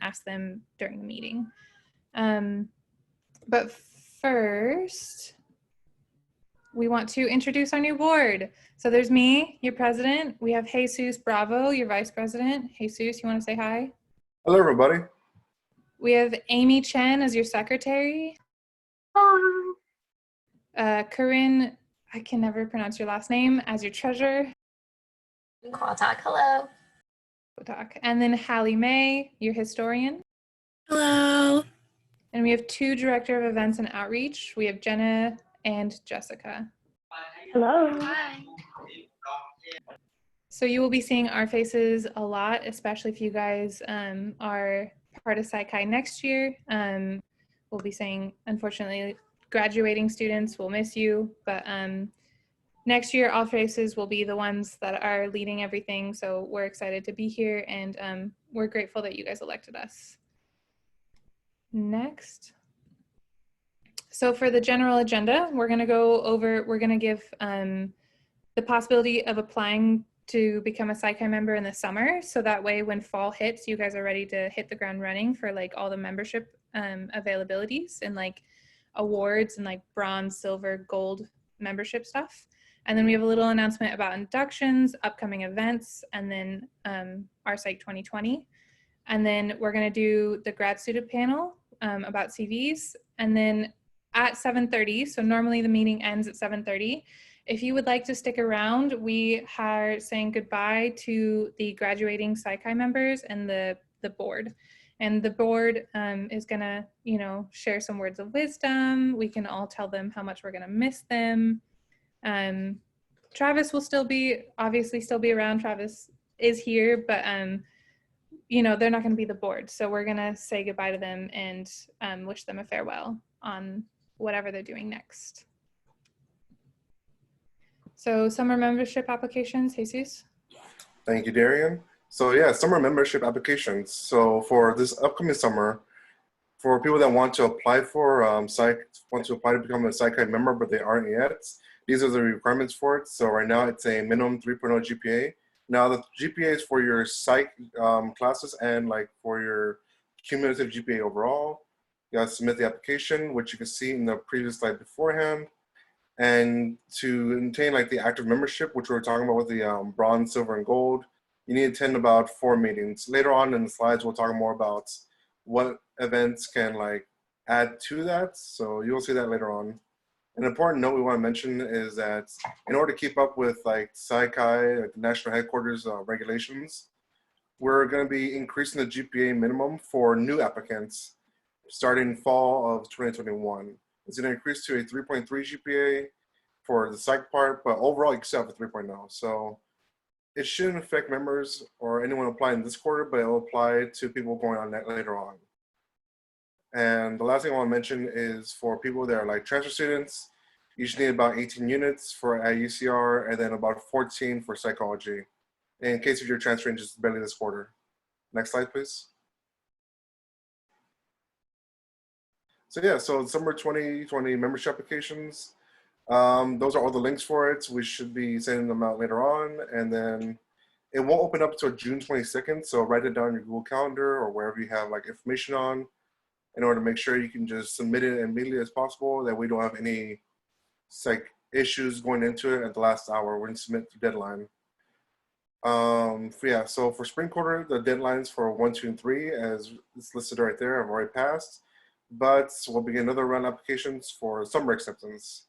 ask them during the meeting. But first, we want to introduce our new board. So there's me, your president. We have Jesus Bravo, your vice president. Jesus, you want to say hi? Hello, everybody. We have Amy Chen as your secretary. Corinne, I can never pronounce your last name, as your treasurer. Quatak, hello. And then Hallie Mae, your historian. Hello. And we have 2 director of events and outreach. We have Jenna and Jessica. Hello. Hi. So you will be seeing our faces a lot, especially if you guys are part of Psych next year. We'll be saying, unfortunately, graduating students will miss you, but next year, all faces will be the ones that are leading everything. So we're excited to be here, and we're grateful that you guys elected us. Next. So for the general agenda, we're going to give the possibility of applying to become a Psych member in the summer. So that way, when fall hits, you guys are ready to hit the ground running for like all the membership availabilities and like awards and like bronze, silver, gold membership stuff. And then we have a little announcement about inductions, upcoming events, and then our Psych 2020. And then we're going to do the grad student panel about CVs. And then at 7:30, so normally the meeting ends at 7:30. If you would like to stick around, we are saying goodbye to the graduating Psych members and the board. And the board is going to, share some words of wisdom. We can all tell them how much we're going to miss them. Travis will obviously still be around. Travis is here, but they're not going to be the board. So we're going to say goodbye to them and wish them a farewell on whatever they're doing next. So summer membership applications, Jesus? Thank you, Darian. So yeah, summer membership applications. So for this upcoming summer, for people that want to apply for want to apply to become a Psych member, but they aren't yet, these are the requirements for it. So right now it's a minimum 3.0 GPA. Now the GPA is for your Psych classes and like for your cumulative GPA overall. You gotta submit the application, which you can see in the previous slide beforehand. And to obtain like the active membership, which we were talking about with the bronze, silver, and gold, you need to attend about 4 meetings. Later on in the slides, we'll talk more about what events can like add to that. So you'll see that later on. An important note we want to mention is that in order to keep up with like Psych, like the national headquarters regulations, we're going to be increasing the GPA minimum for new applicants starting fall of 2021. It's going to increase to a 3.3 GPA for the Psych part, but overall you can still have a 3.0. So it shouldn't affect members or anyone applying this quarter, but it will apply to people going on that later on. And the last thing I want to mention is for people that are like transfer students, you should need about 18 units at UCR and then about 14 for psychology in case if you're transferring just barely this quarter. Next slide, please. So yeah, so summer 2020 membership applications, those are all the links for it. We should be sending them out later on, and then it won't open up until June 22nd. So write it down in your Google Calendar or wherever you have like information on, in order to make sure you can just submit it immediately as possible, that we don't have any Psych issues going into it at the last hour when you submit the deadline. Yeah, so for spring quarter, the deadlines for 1, 2, and 3, as it's listed right there, have already passed. But we'll begin another round of applications for summer acceptance.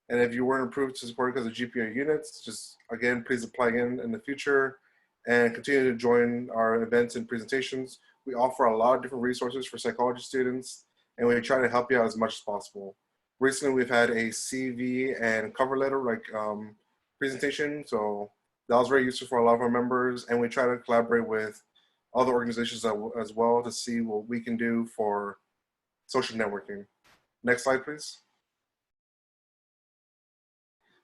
And if you weren't approved to support because of GPA units, just again, please apply again in the future and continue to join our events and presentations. We offer a lot of different resources for psychology students, and we try to help you out as much as possible. Recently, we've had a CV and cover letter presentation, so that was very useful for a lot of our members, and we try to collaborate with other organizations as well to see what we can do for social networking. Next slide, please.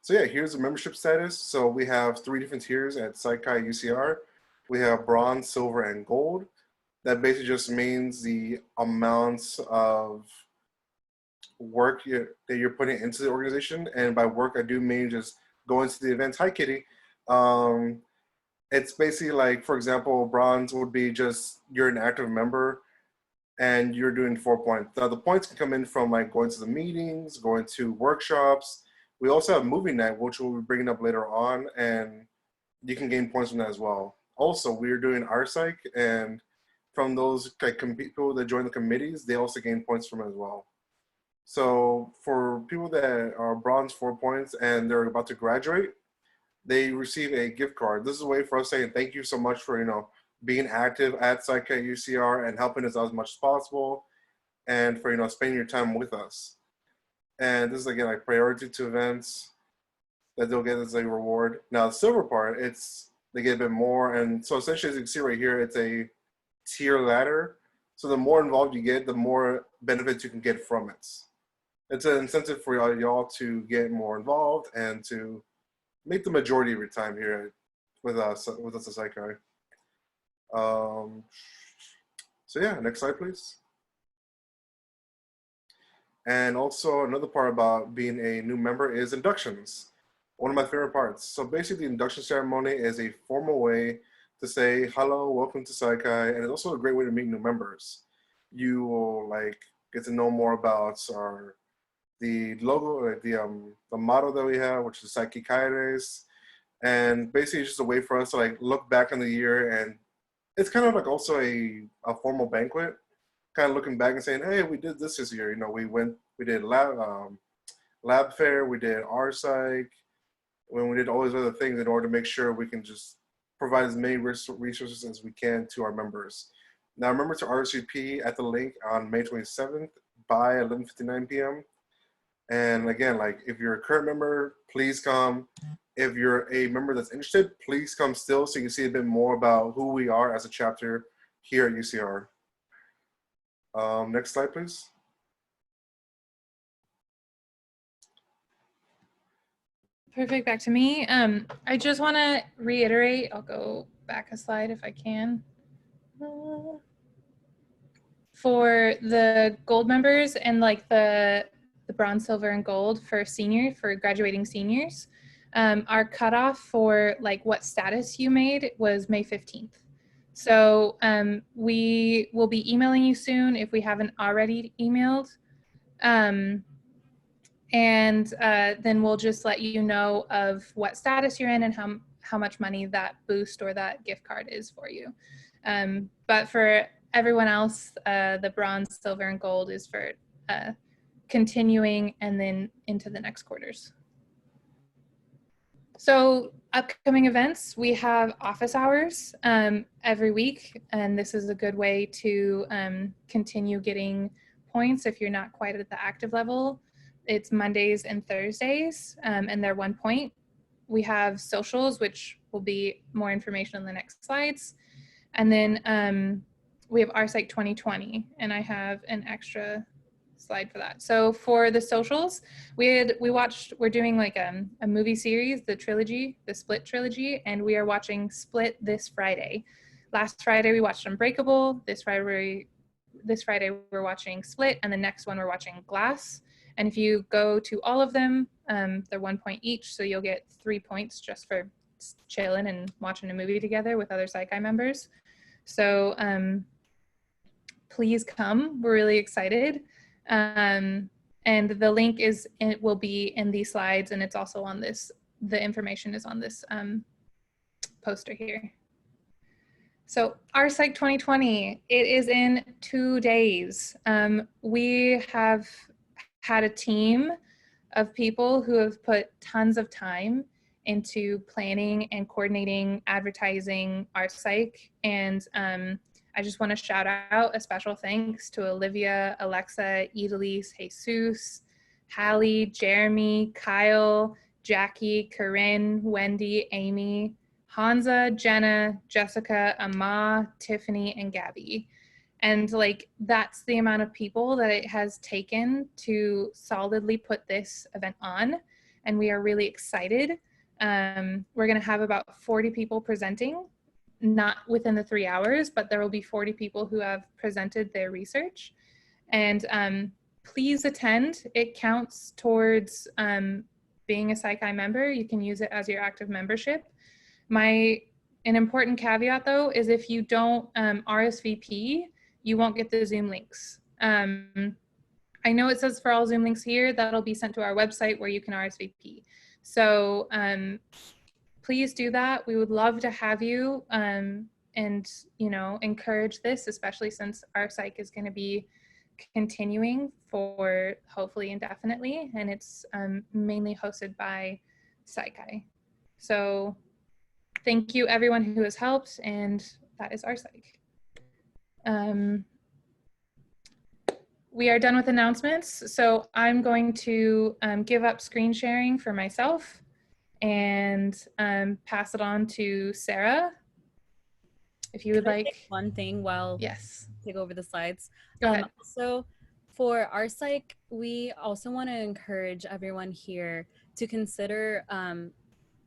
So yeah, here's the membership status. So we have 3 different tiers at Psych UCR. We have bronze, silver, and gold. That basically just means the amounts of work that you're putting into the organization. And by work, I do mean just going to the events. Hi, Kitty. it's basically like, for example, bronze would be just you're an active member and you're doing 4 points. Now the points can come in from like going to the meetings, going to workshops. We also have movie night, which we'll be bringing up later on, and you can gain points from that as well. Also, we're doing our psych, and from those like people that join the committees, they also gain points from it as well. So for people that are bronze 4 points and they're about to graduate, they receive a gift card. This is a way for us saying thank you so much for being active at Psych at UCR and helping us out as much as possible, and for spending your time with us. And this is again like priority to events that they'll get as a reward. Now the silver part, they get a bit more, and so essentially as you can see right here, it's a tier ladder. So the more involved you get, the more benefits you can get from it. It's an incentive for y'all to get more involved and to make the majority of your time here with us at Psychi. So yeah, next slide, please. And also another part about being a new member is inductions. One of my favorite parts. So basically the induction ceremony is a formal way to say, hello, welcome to Psychi, and it's also a great way to meet new members. You will like get to know more about the logo, like the motto that we have, which is Psyche Kaires. And basically it's just a way for us to like look back on the year, and it's kind of like also a formal banquet, kind of looking back and saying, hey, we did this year. We did lab fair, we did our psych, when we did all these other things in order to make sure we can just provide as many resources as we can to our members. Now remember to RSVP at the link on May 27th by 11:59 p.m. And again, like if you're a current member, please come. If you're a member that's interested, please come still so you can see a bit more about who we are as a chapter here at UCR. Next slide, please. Perfect, back to me. I just want to reiterate, I'll go back a slide if I can. For the gold members and like the bronze, silver, and gold for graduating seniors, our cutoff for like what status you made was May 15th. So we will be emailing you soon if we haven't already emailed. And then we'll just let you know of what status you're in and how much money that boost or that gift card is for you. But for everyone else, the bronze, silver, and gold is for continuing and then into the next quarters. So upcoming events, we have office hours every week, and this is a good way to continue getting points if you're not quite at the active level. It's Mondays and Thursdays, and they're 1 point. We have socials, which will be more information on the next slides. And then we have RPsych 2020, and I have an extra slide for that. So for the socials, we're doing like a movie series, the Split trilogy, and we are watching Split this Friday. Last Friday we watched Unbreakable. This Friday we're watching Split, and the next one we're watching Glass. And if you go to all of them, they're 1 point each, so you'll get 3 points just for chilling and watching a movie together with other Psychi members. So please come. We're really excited. And the link will be in these slides, and it's also on this, the information is on this poster here. So RPsych 2020, it is in 2 days. We have had a team of people who have put tons of time into planning and coordinating advertising RPsych, and I just want to shout out a special thanks to Olivia, Alexa, Idalise, Jesus, Hallie, Jeremy, Kyle, Jackie, Corinne, Wendy, Amy, Hansa, Jenna, Jessica, Ama, Tiffany, and Gabby. And like, that's the amount of people that it has taken to solidly put this event on. And we are really excited. We're gonna have about 40 people presenting, not within the 3 hours, but there will be 40 people who have presented their research. And please attend. It counts towards being a Psychi member. You can use it as your active membership. My An important caveat though is if you don't RSVP, you won't get the Zoom links. I know it says for all Zoom links here, that'll be sent to our website where you can RSVP. So please do that. We would love to have you and, you know, encourage this, especially since our psych is going to be continuing for hopefully indefinitely, and it's mainly hosted by PsychI. So thank you everyone who has helped, and that is our psych. We are done with announcements, so I'm going to give up screen sharing for myself and pass it on to Sarah. If you would Can I like. say one thing while Yes. take over the slides. Go ahead. So for our psych, we also want to encourage everyone here to consider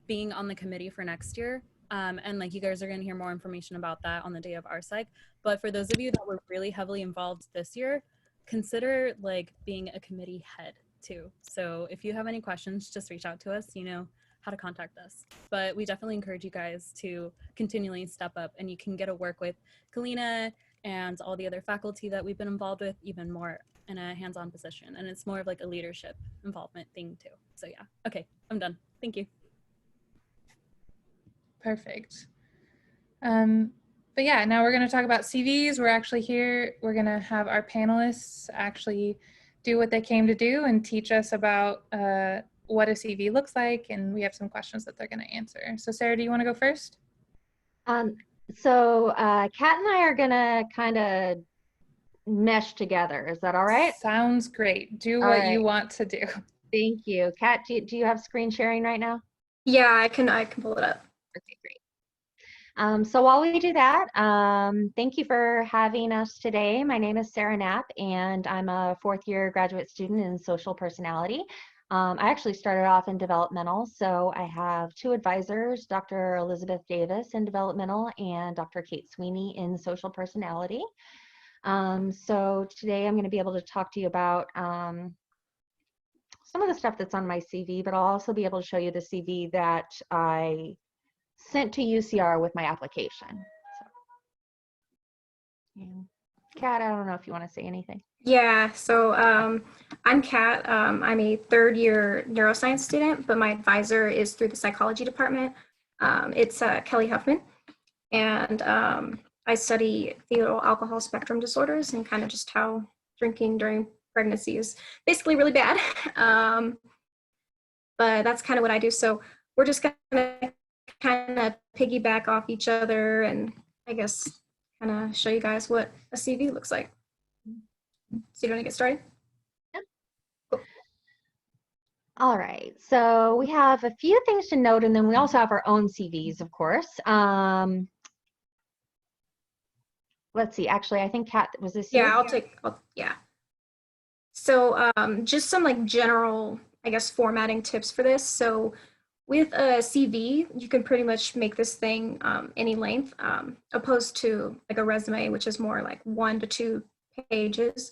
being on the committee for next year. And like you guys are going to hear more information about that on the day of our psych. But for those of you that were really heavily involved this year, consider like being a committee head too. So if you have any questions, just reach out to us. You know how to contact us. But we definitely encourage you guys to continually step up, and you can get to work with Kalina and all the other faculty that we've been involved with even more in a hands-on position. And it's more of like a leadership involvement thing too. So yeah, okay, I'm done. Thank you. Perfect. But yeah, now we're going to talk about CVs. We're actually here. We're going to have our panelists actually do what they came to do and teach us about what a CV looks like. And we have some questions that they're going to answer. So Sarah, do you want to go first? Kat and I are gonna kind of mesh together. Is that all right? Sounds great. Do All what right. you want to do. Thank you. Kat, do you have screen sharing right now? Yeah, I can pull it up. Okay, great. So while we do that, thank you for having us today. My name is Sarah Knapp, and I'm a fourth-year graduate student in social personality. I actually started off in developmental, so I have two advisors, Dr. Elizabeth Davis in developmental and Dr. Kate Sweeney in social personality. So today I'm going to be able to talk to you about some of the stuff that's on my CV, but I'll also be able to show you the CV that I sent to UCR with my application. So, yeah. Kat, I don't know if you want to say anything. Yeah, so I'm Kat. I'm a third-year neuroscience student, but my advisor is through the psychology department. It's Kelly Huffman, and I study fetal alcohol spectrum disorders and kind of just how drinking during pregnancy is basically really bad. But that's kind of what I do. So we're just going to kind of piggyback off each other and I guess kind of show you guys what a CV looks like. So you want to get started? Yeah. Cool. All right, so we have a few things to note, and then we also have our own CVs, of course. Let's see, actually, I think Kat, was this you? Yeah, yeah. So just some like general, I guess, formatting tips for this. So with a CV, you can pretty much make this thing any length, opposed to like a resume, which is more like 1 to 2 pages.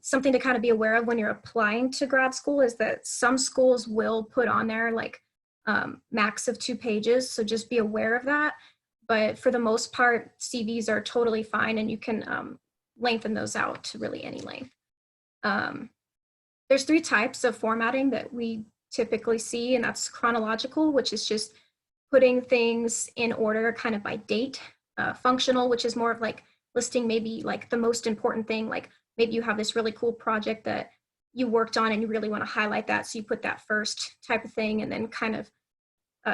Something to kind of be aware of when you're applying to grad school is that some schools will put on there like max of 2 pages. So just be aware of that. But for the most part, CVs are totally fine, and you can lengthen those out to really any length. There's 3 types of formatting that we typically see, and that's chronological, which is just putting things in order kind of by date. Functional, which is more of like listing maybe like the most important thing, like maybe you have this really cool project that you worked on and you really want to highlight that, so you put that first type of thing and then kind of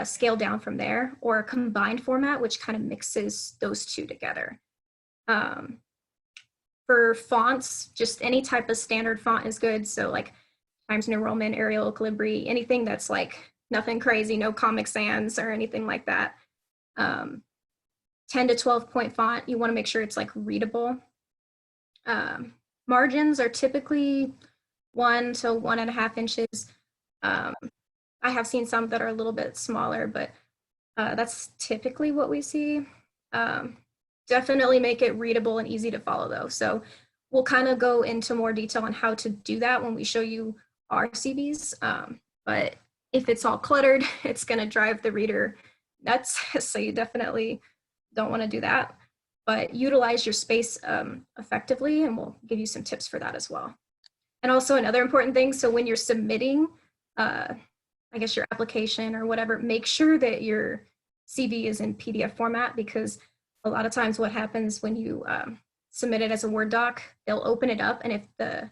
scale down from there. Or a combined format, which kind of mixes those two together. For fonts, just any type of standard font is good. So like Times New Roman, Arial, Calibri, anything that's like nothing crazy, no Comic Sans or anything like that. 10 to 12 point font, you want to make sure it's like readable. Margins are typically 1 to 1.5 inches. I have seen some that are a little bit smaller, but that's typically what we see. Definitely make it readable and easy to follow though. So we'll kind of go into more detail on how to do that when we show you our CVs. But if it's all cluttered, it's going to drive the reader nuts. So you definitely don't want to do that. But utilize your space effectively, and we'll give you some tips for that as well. And also another important thing, so when you're submitting, I guess your application or whatever, make sure that your CV is in PDF format, because a lot of times what happens when you submit it as a Word doc, they'll open it up, and if the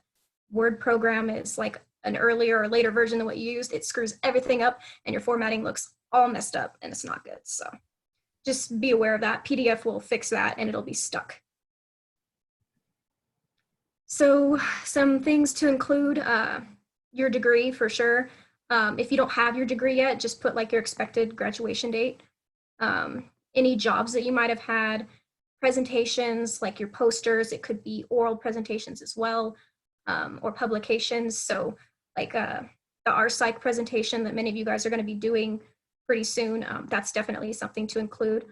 Word program is like an earlier or later version than what you used, it screws everything up and your formatting looks all messed up and it's not good. So just be aware of that. PDF will fix that and it'll be stuck. So some things to include, your degree for sure. If you don't have your degree yet, just put like your expected graduation date. Any jobs that you might have had, presentations like your posters, it could be oral presentations as well, or publications. So like the RPsych presentation that many of you guys are going to be doing pretty soon, that's definitely something to include.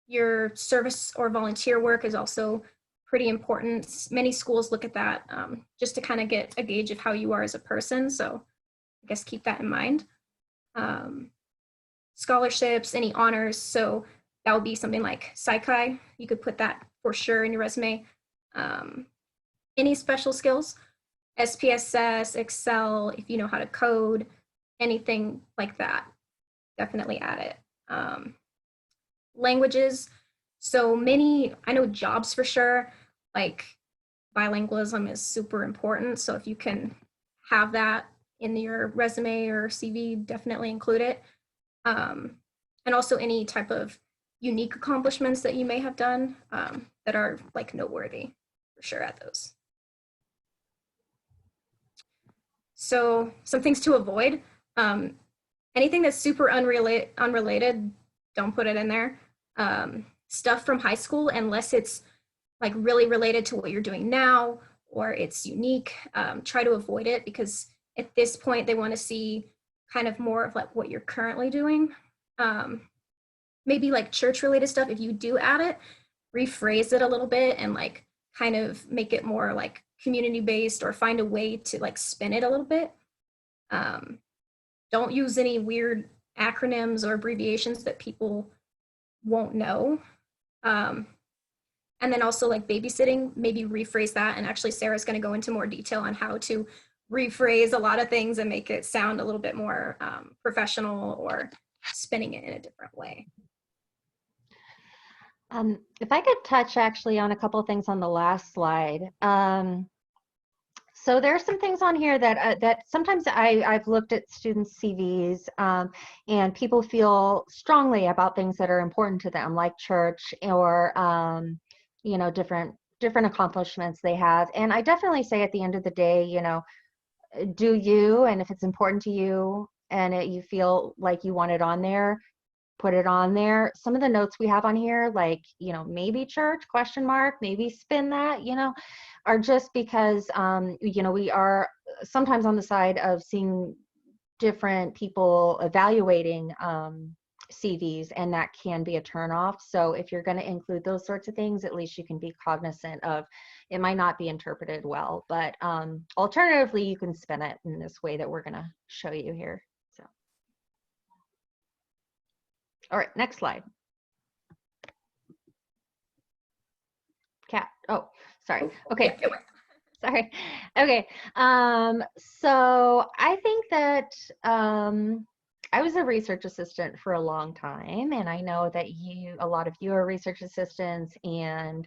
Your service or volunteer work is also pretty important. Many schools look at that just to kind of get a gauge of how you are as a person. So I guess keep that in mind. Scholarships, any honors. So that would be something like Psychi. You could put that for sure in your resume. Any special skills, SPSS, Excel, if you know how to code, anything like that, definitely add it. Languages. So many, I know jobs for sure, like bilingualism is super important. So if you can have that in your resume or CV, definitely include it. And also any type of unique accomplishments that you may have done that are like noteworthy, for sure add those. So some things to avoid, anything that's super unrelated, don't put it in there. Stuff from high school, unless it's like really related to what you're doing now or it's unique, try to avoid it, because at this point they want to see kind of more of like what you're currently doing. Maybe like church related stuff, if you do add it, rephrase it a little bit and like kind of make it more like community based, or find a way to like spin it a little bit. Don't use any weird acronyms or abbreviations that people won't know. And then also like babysitting, maybe rephrase that. And actually Sarah's going to go into more detail on how to rephrase a lot of things and make it sound a little bit more professional, or spinning it in a different way. If I could touch actually on a couple of things on the last slide. So there are some things on here that sometimes I've looked at students' CVs and people feel strongly about things that are important to them, like church or you know, different accomplishments they have. And I definitely say at the end of the day, you know, do you, and if it's important to you and you feel like you want it on there, put it on there. Some of the notes we have on here, like, you know, maybe church, question mark, maybe spin that, you know, are just because, you know, we are sometimes on the side of seeing different people evaluating CVs, and that can be a turnoff. So if you're going to include those sorts of things, at least you can be cognizant of it might not be interpreted well, but alternatively, you can spin it in this way that we're going to show you here. So, all right, next slide. Cat. Oh, sorry. Okay. Yeah, Sorry. Okay. So I think that I was a research assistant for a long time, and I know that a lot of you are research assistants, and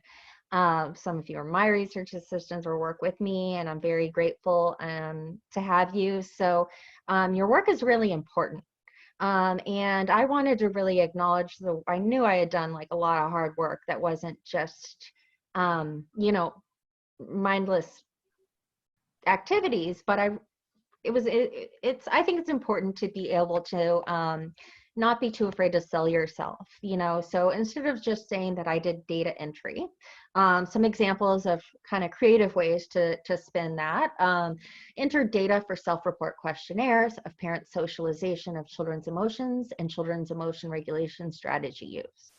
some of you are my research assistants or work with me, and I'm very grateful to have you. So your work is really important. And I wanted to really acknowledge I knew I had done like a lot of hard work that wasn't just, you know, mindless activities, but I think it's important to be able to not be too afraid to sell yourself, you know. So instead of just saying that I did data entry, some examples of kind of creative ways to spin that: enter data for self-report questionnaires of parent socialization of children's emotions and children's emotion regulation strategy use.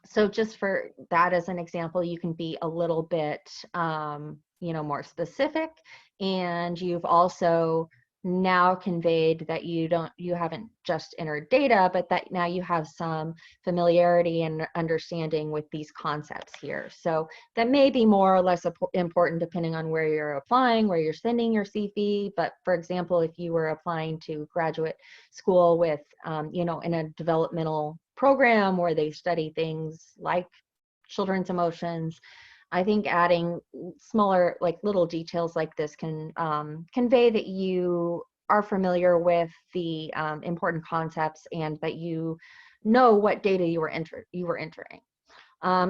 So just for that as an example, you can be a little bit, you know, more specific. And you've also now conveyed that you haven't just entered data, but that now you have some familiarity and understanding with these concepts here. So that may be more or less important depending on where you're applying, where you're sending your CV. But for example, if you were applying to graduate school with, you know, in a developmental program where they study things like children's emotions, I think adding smaller, like little details like this can convey that you are familiar with the important concepts and that you know what data you were entering.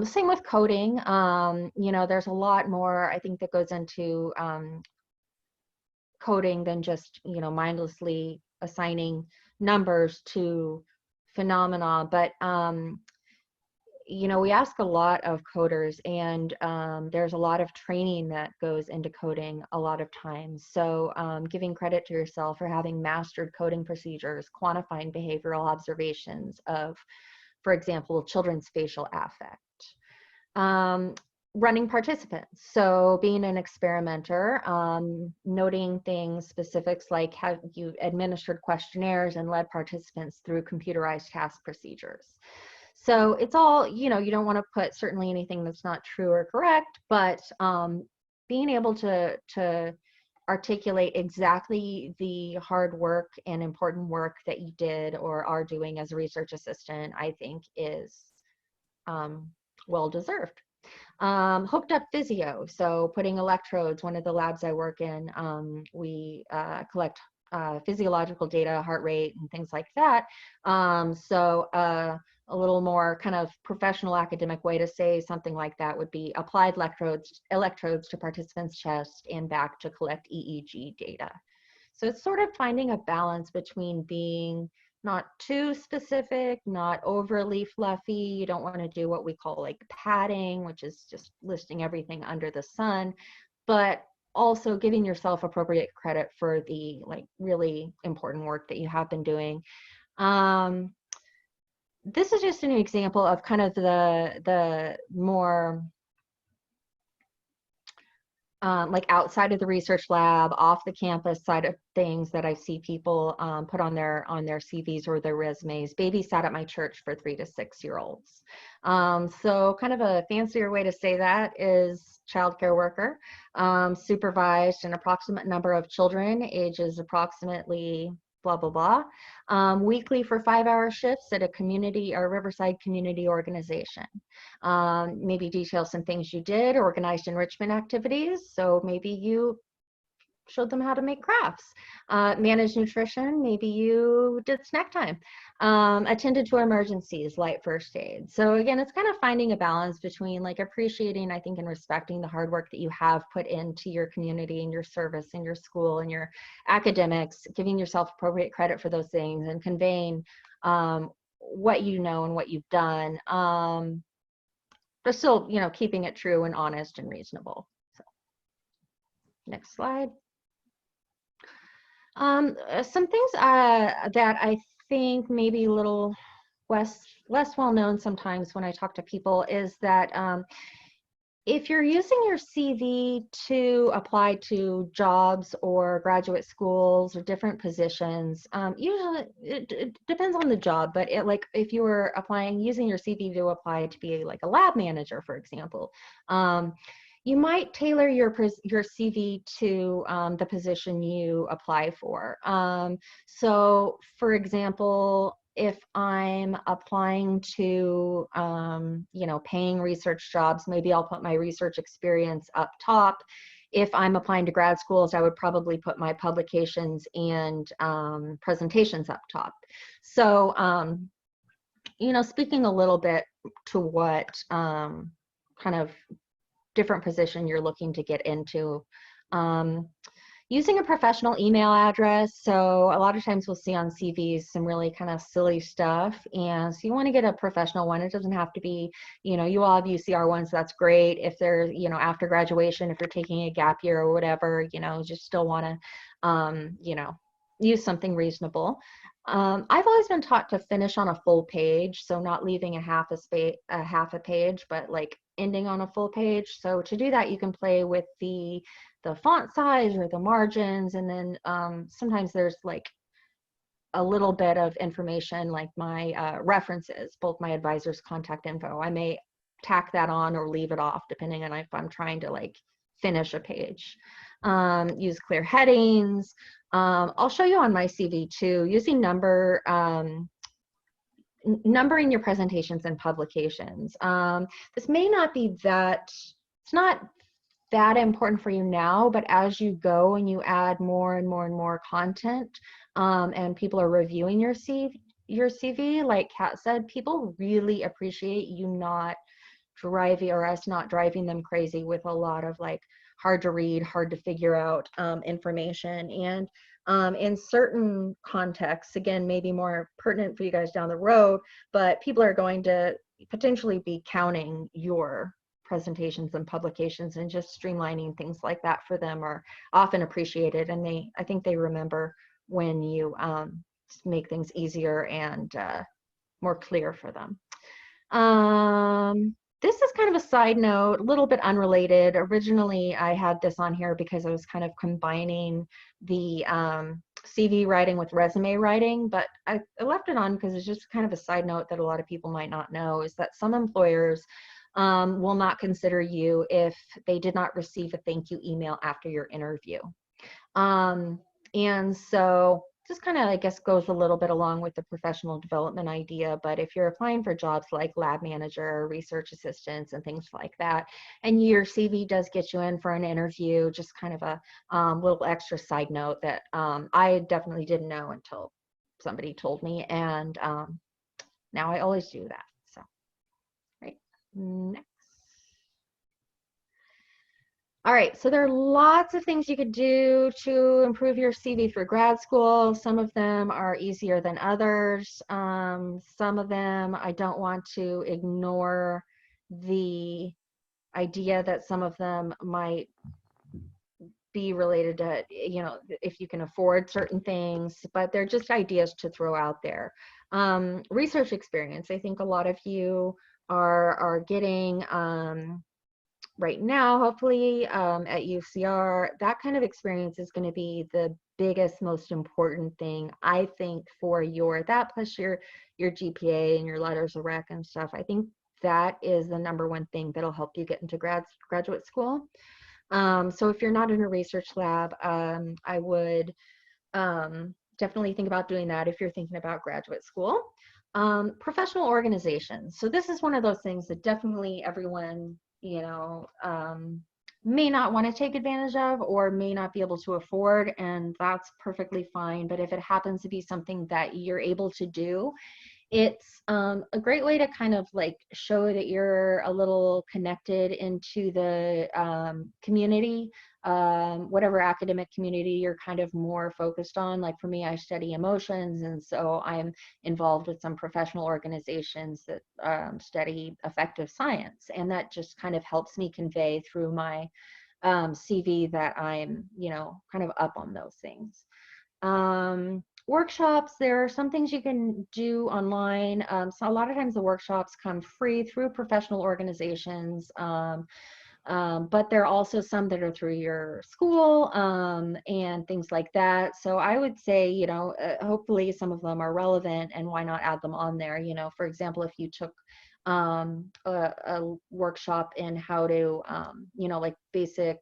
Same with coding. You know, there's a lot more I think that goes into coding than just, you know, mindlessly assigning numbers to phenomena, but you know, we ask a lot of coders, and there's a lot of training that goes into coding a lot of times. So giving credit to yourself for having mastered coding procedures, quantifying behavioral observations of, for example, children's facial affect. Running participants. So being an experimenter, noting things, specifics like how you administered questionnaires and led participants through computerized task procedures. So it's all, you know, you don't want to put certainly anything that's not true or correct, but being able to articulate exactly the hard work and important work that you did or are doing as a research assistant, I think is well deserved. Hooked up physio, so putting electrodes. One of the labs I work in, we collect physiological data, heart rate, and things like that. So a little more kind of professional academic way to say something like that would be applied electrodes to participants' chest and back to collect EEG data. So it's sort of finding a balance between being not too specific, not overly fluffy. You don't want to do what we call like padding, which is just listing everything under the sun, but also giving yourself appropriate credit for the like really important work that you have been doing. This is just an example of kind of the more like outside of the research lab, off the campus side of things that I see people put on their CVs or their resumes. Babysat at my church for 3 to 6 year olds. So kind of a fancier way to say that is childcare worker. Supervised an approximate number of children, ages approximately blah, blah, blah, weekly for 5-hour shifts at a community or Riverside community organization. Maybe detail some things you did, organized enrichment activities. So maybe you showed them how to make crafts, manage nutrition. Maybe you did snack time, attended to emergencies, light first aid. So again, it's kind of finding a balance between like appreciating, I think, and respecting the hard work that you have put into your community and your service and your school and your academics, giving yourself appropriate credit for those things and conveying what you know and what you've done, but still, you know, keeping it true and honest and reasonable. So, next slide. Some things that I think maybe a little less well known sometimes when I talk to people is that if you're using your CV to apply to jobs or graduate schools or different positions, usually it depends on the job, but like if you were using your CV to apply to be like a lab manager, for example, you might tailor your CV to the position you apply for. So for example, if I'm applying to, you know, paying research jobs, maybe I'll put my research experience up top. If I'm applying to grad schools, I would probably put my publications and presentations up top. So, you know, speaking a little bit to what kind of different position you're looking to get into. Using a professional email address. So a lot of times we'll see on CVs some really kind of silly stuff. And so you want to get a professional one. It doesn't have to be, you know, you all have UCR ones, that's great. If they're, you know, after graduation, if you're taking a gap year or whatever, you know, just still want to, you know, use something reasonable. I've always been taught to finish on a full page, so not leaving a half a page, but like ending on a full page. So to do that, you can play with the font size or the margins, and then sometimes there's like a little bit of information like my references, both my advisor's contact info. I may tack that on or leave it off depending on if I'm trying to like finish a page. Use clear headings. I'll show you on my CV too, using numbering your presentations and publications. This may not be that, it's not that important for you now, but as you go and you add more and more and more content, and people are reviewing your CV, like Kat said, people really appreciate you not driving, or us not driving them crazy with a lot of like hard to read, hard to figure out information. And in certain contexts, again, maybe more pertinent for you guys down the road, but people are going to potentially be counting your presentations and publications, and just streamlining things like that for them are often appreciated. And I think they remember when you make things easier and more clear for them. This is kind of a side note, a little bit unrelated. Originally, I had this on here because I was kind of combining the CV writing with resume writing, but I left it on because it's just kind of a side note that a lot of people might not know, is that some employers will not consider you if they did not receive a thank you email after your interview. And so just kind of, I guess, goes a little bit along with the professional development idea. But if you're applying for jobs like lab manager, research assistants, and things like that, and your CV does get you in for an interview, just kind of a little extra side note that I definitely didn't know until somebody told me. And now I always do that. So, right, next. All right, so there are lots of things you could do to improve your CV through grad school. Some of them are easier than others. Some of them, I don't want to ignore the idea that some of them might be related to, you know, if you can afford certain things, but they're just ideas to throw out there. Research experience, I think a lot of you are getting right now, hopefully, at UCR. That kind of experience is going to be the biggest, most important thing, I think, for that plus your GPA and your letters of rec and stuff. I think that is the #1 thing that'll help you get into graduate school. So if you're not in a research lab, I would definitely think about doing that if you're thinking about graduate school. Professional organizations. So this is one of those things that definitely everyone, you know, may not want to take advantage of or may not be able to afford, and that's perfectly fine. But if it happens to be something that you're able to do, it's a great way to kind of like show that you're a little connected into the community, whatever academic community you're kind of more focused on. Like for me, I study emotions, and so I'm involved with some professional organizations that study affective science, and that just kind of helps me convey through my CV that I'm, you know, kind of up on those things. Workshops, there are some things you can do online. So a lot of times the workshops come free through professional organizations, but there are also some that are through your school and things like that. So I would say, you know, hopefully some of them are relevant, and why not add them on there? You know, for example, if you took a workshop in how to, you know, like basic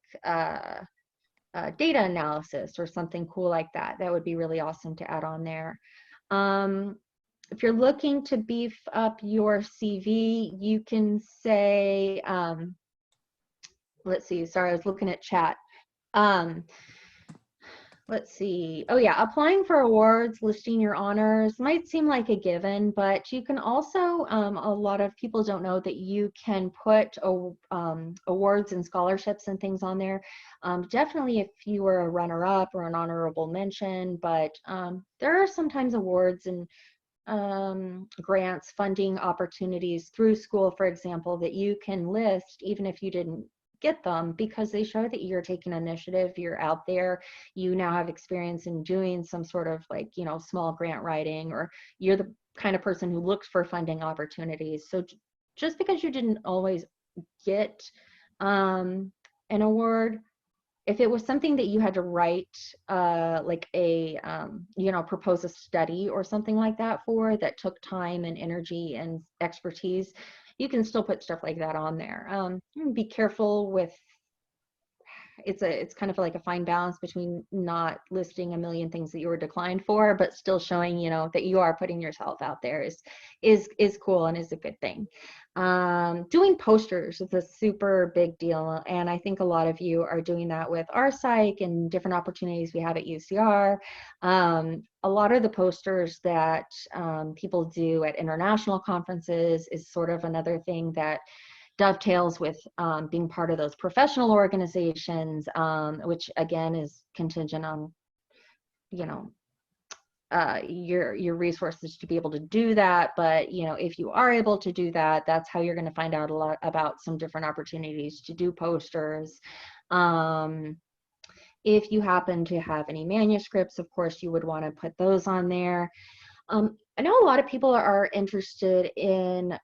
data analysis or something cool like that, that would be really awesome to add on there. If you're looking to beef up your CV, you can say, let's see, sorry, I was looking at chat. Let's see. Oh yeah, applying for awards, listing your honors might seem like a given, but you can also, a lot of people don't know that you can put awards and scholarships and things on there. Definitely if you were a runner-up or an honorable mention, but there are sometimes awards and grants, funding opportunities through school, for example, that you can list even if you didn't get them because they show that you're taking initiative, you're out there, you now have experience in doing some sort of like, you know, small grant writing, or you're the kind of person who looks for funding opportunities. So just because you didn't always get an award, if it was something that you had to write, like a, you know, propose a study or something like that for, that took time and energy and expertise, you can still put stuff like that on there. Be careful with, it's kind of like a fine balance between not listing a million things that you were declined for, but still showing, you know, that you are putting yourself out there is cool and is a good thing. Doing posters is a super big deal, and I think a lot of you are doing that with our psych and different opportunities we have at UCR. A lot of the posters that people do at international conferences is sort of another thing that dovetails with being part of those professional organizations, which again is contingent on, you know, your resources to be able to do that. But, you know, if you are able to do that, that's how you're going to find out a lot about some different opportunities to do posters. If you happen to have any manuscripts, of course, you would want to put those on there. I know a lot of people are interested in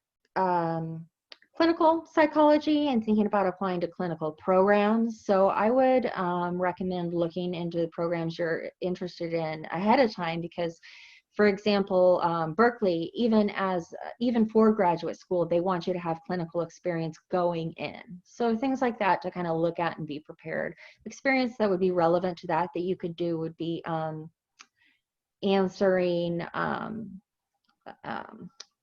clinical psychology and thinking about applying to clinical programs. So I would recommend looking into the programs you're interested in ahead of time, because, for example, Berkeley, even for graduate school, they want you to have clinical experience going in. So things like that to kind of look at and be prepared. Experience that would be relevant to that you could do would be answering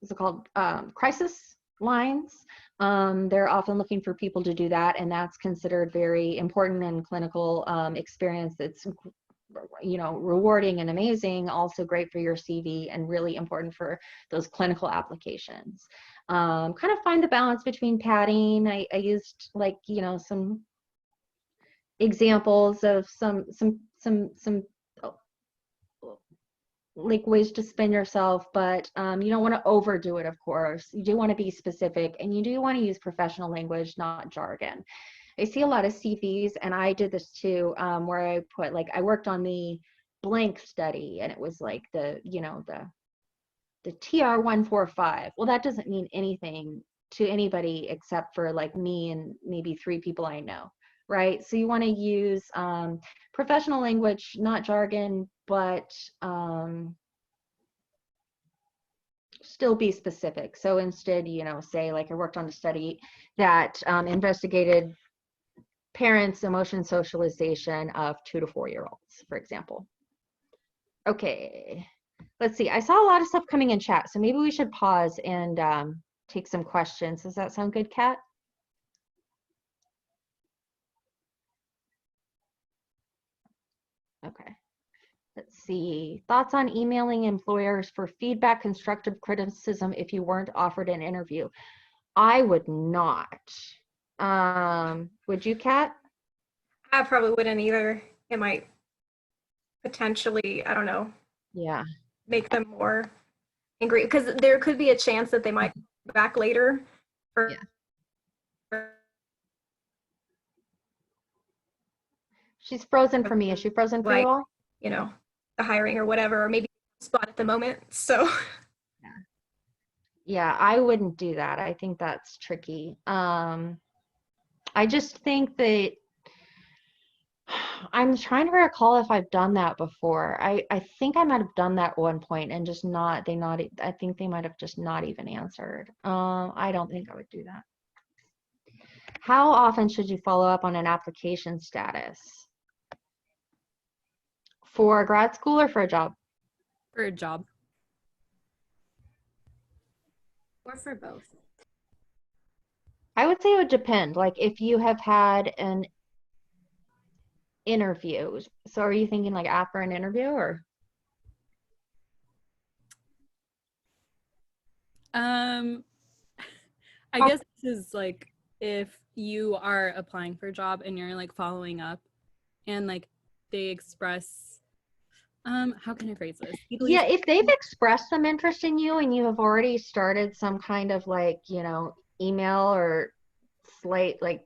what's it called, crisis lines. They're often looking for people to do that, and that's considered very important in clinical experience. That's, you know, rewarding and amazing, also great for your CV and really important for those clinical applications. Kind of find the balance between padding. I used, like, you know, some examples of some like ways to spin yourself, but you don't want to overdo it, of course. You do want to be specific, and you do want to use professional language, not jargon. I see a lot of CVs, and I did this too, where I put, like, I worked on the blank study, and it was like the, you know, the TR145. Well, that doesn't mean anything to anybody except for like me and maybe 3 people I know, right? So you want to use professional language, not jargon, but still be specific. So instead, you know, say, like, I worked on a study that investigated parents' emotion socialization of 2 to 4 year olds, for example. Okay, let's see. I saw a lot of stuff coming in chat, so maybe we should pause and take some questions. Does that sound good, Kat? Okay. Let's see. Thoughts on emailing employers for feedback, constructive criticism if you weren't offered an interview? I would not. Would you, Kat? I probably wouldn't either. It might potentially, I don't know, Yeah. make them more angry, because there could be a chance that they might come back later for, She's frozen for me. Is she frozen for like, you all? you know, the hiring or whatever, or maybe spot at the moment. So Yeah, I wouldn't do that. I think that's tricky. I just think that I'm trying to recall if I've done that before. I think I might have done that at one point and just not, I think they might have just not even answered. I don't think I would do that. How often should you follow up on an application status? For grad school or for a job? For a job. Or for both. I would say it would depend. Like, if you have had an interview. So are you thinking like after an interview, or? I guess this is like if you are applying for a job and you're like following up and like they express, how can I phrase this? Yeah, if they've expressed some interest in you and you have already started some kind of, like, you know, email or slate, like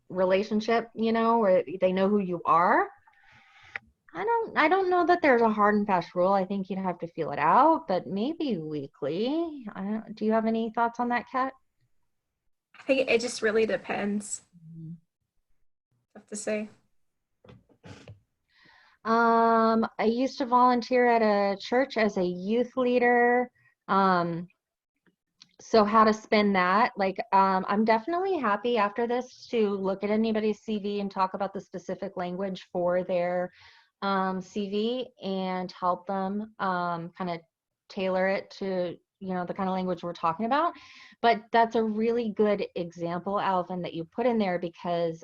relationship, you know, where they know who you are. I don't know that there's a hard and fast rule. I think you'd have to feel it out, but maybe weekly. Do you have any thoughts on that, Kat? I think it just really depends. Tough to say. I used to volunteer at a church as a youth leader. So how to spend that, like, I'm definitely happy after this to look at anybody's CV and talk about the specific language for their CV and help them kind of tailor it to, you know, the kind of language we're talking about. But that's a really good example, Alvin, that you put in there, because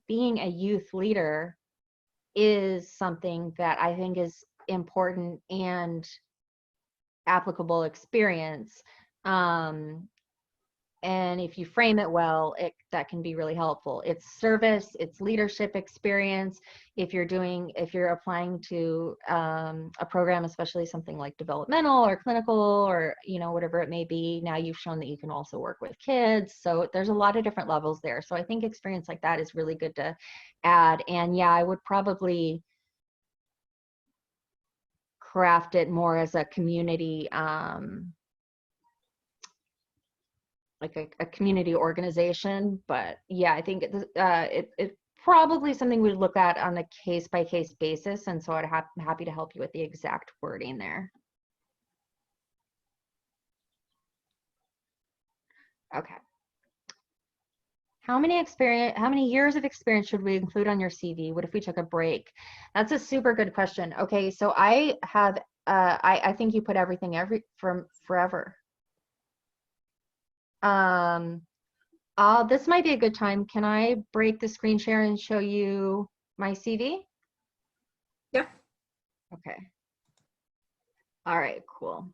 being a youth leader is something that I think is important and applicable experience. And if you frame it well, that can be really helpful. It's service, it's leadership experience. If you're applying to a program, especially something like developmental or clinical or, you know, whatever it may be, now you've shown that you can also work with kids. So there's a lot of different levels there. So I think experience like that is really good to add. And yeah, I would probably craft it more as a community, like a community organization. But yeah, I think it's probably something we'd look at on a case-by-case basis, and so I'm happy to help you with the exact wording there. Okay. How many years of experience should we include on your CV? What if we took a break? That's a super good question. Okay, so I have I think you put everything from forever. This might be a good time. Can I break the screen share and show you my CV? Yeah. Okay. All right, cool.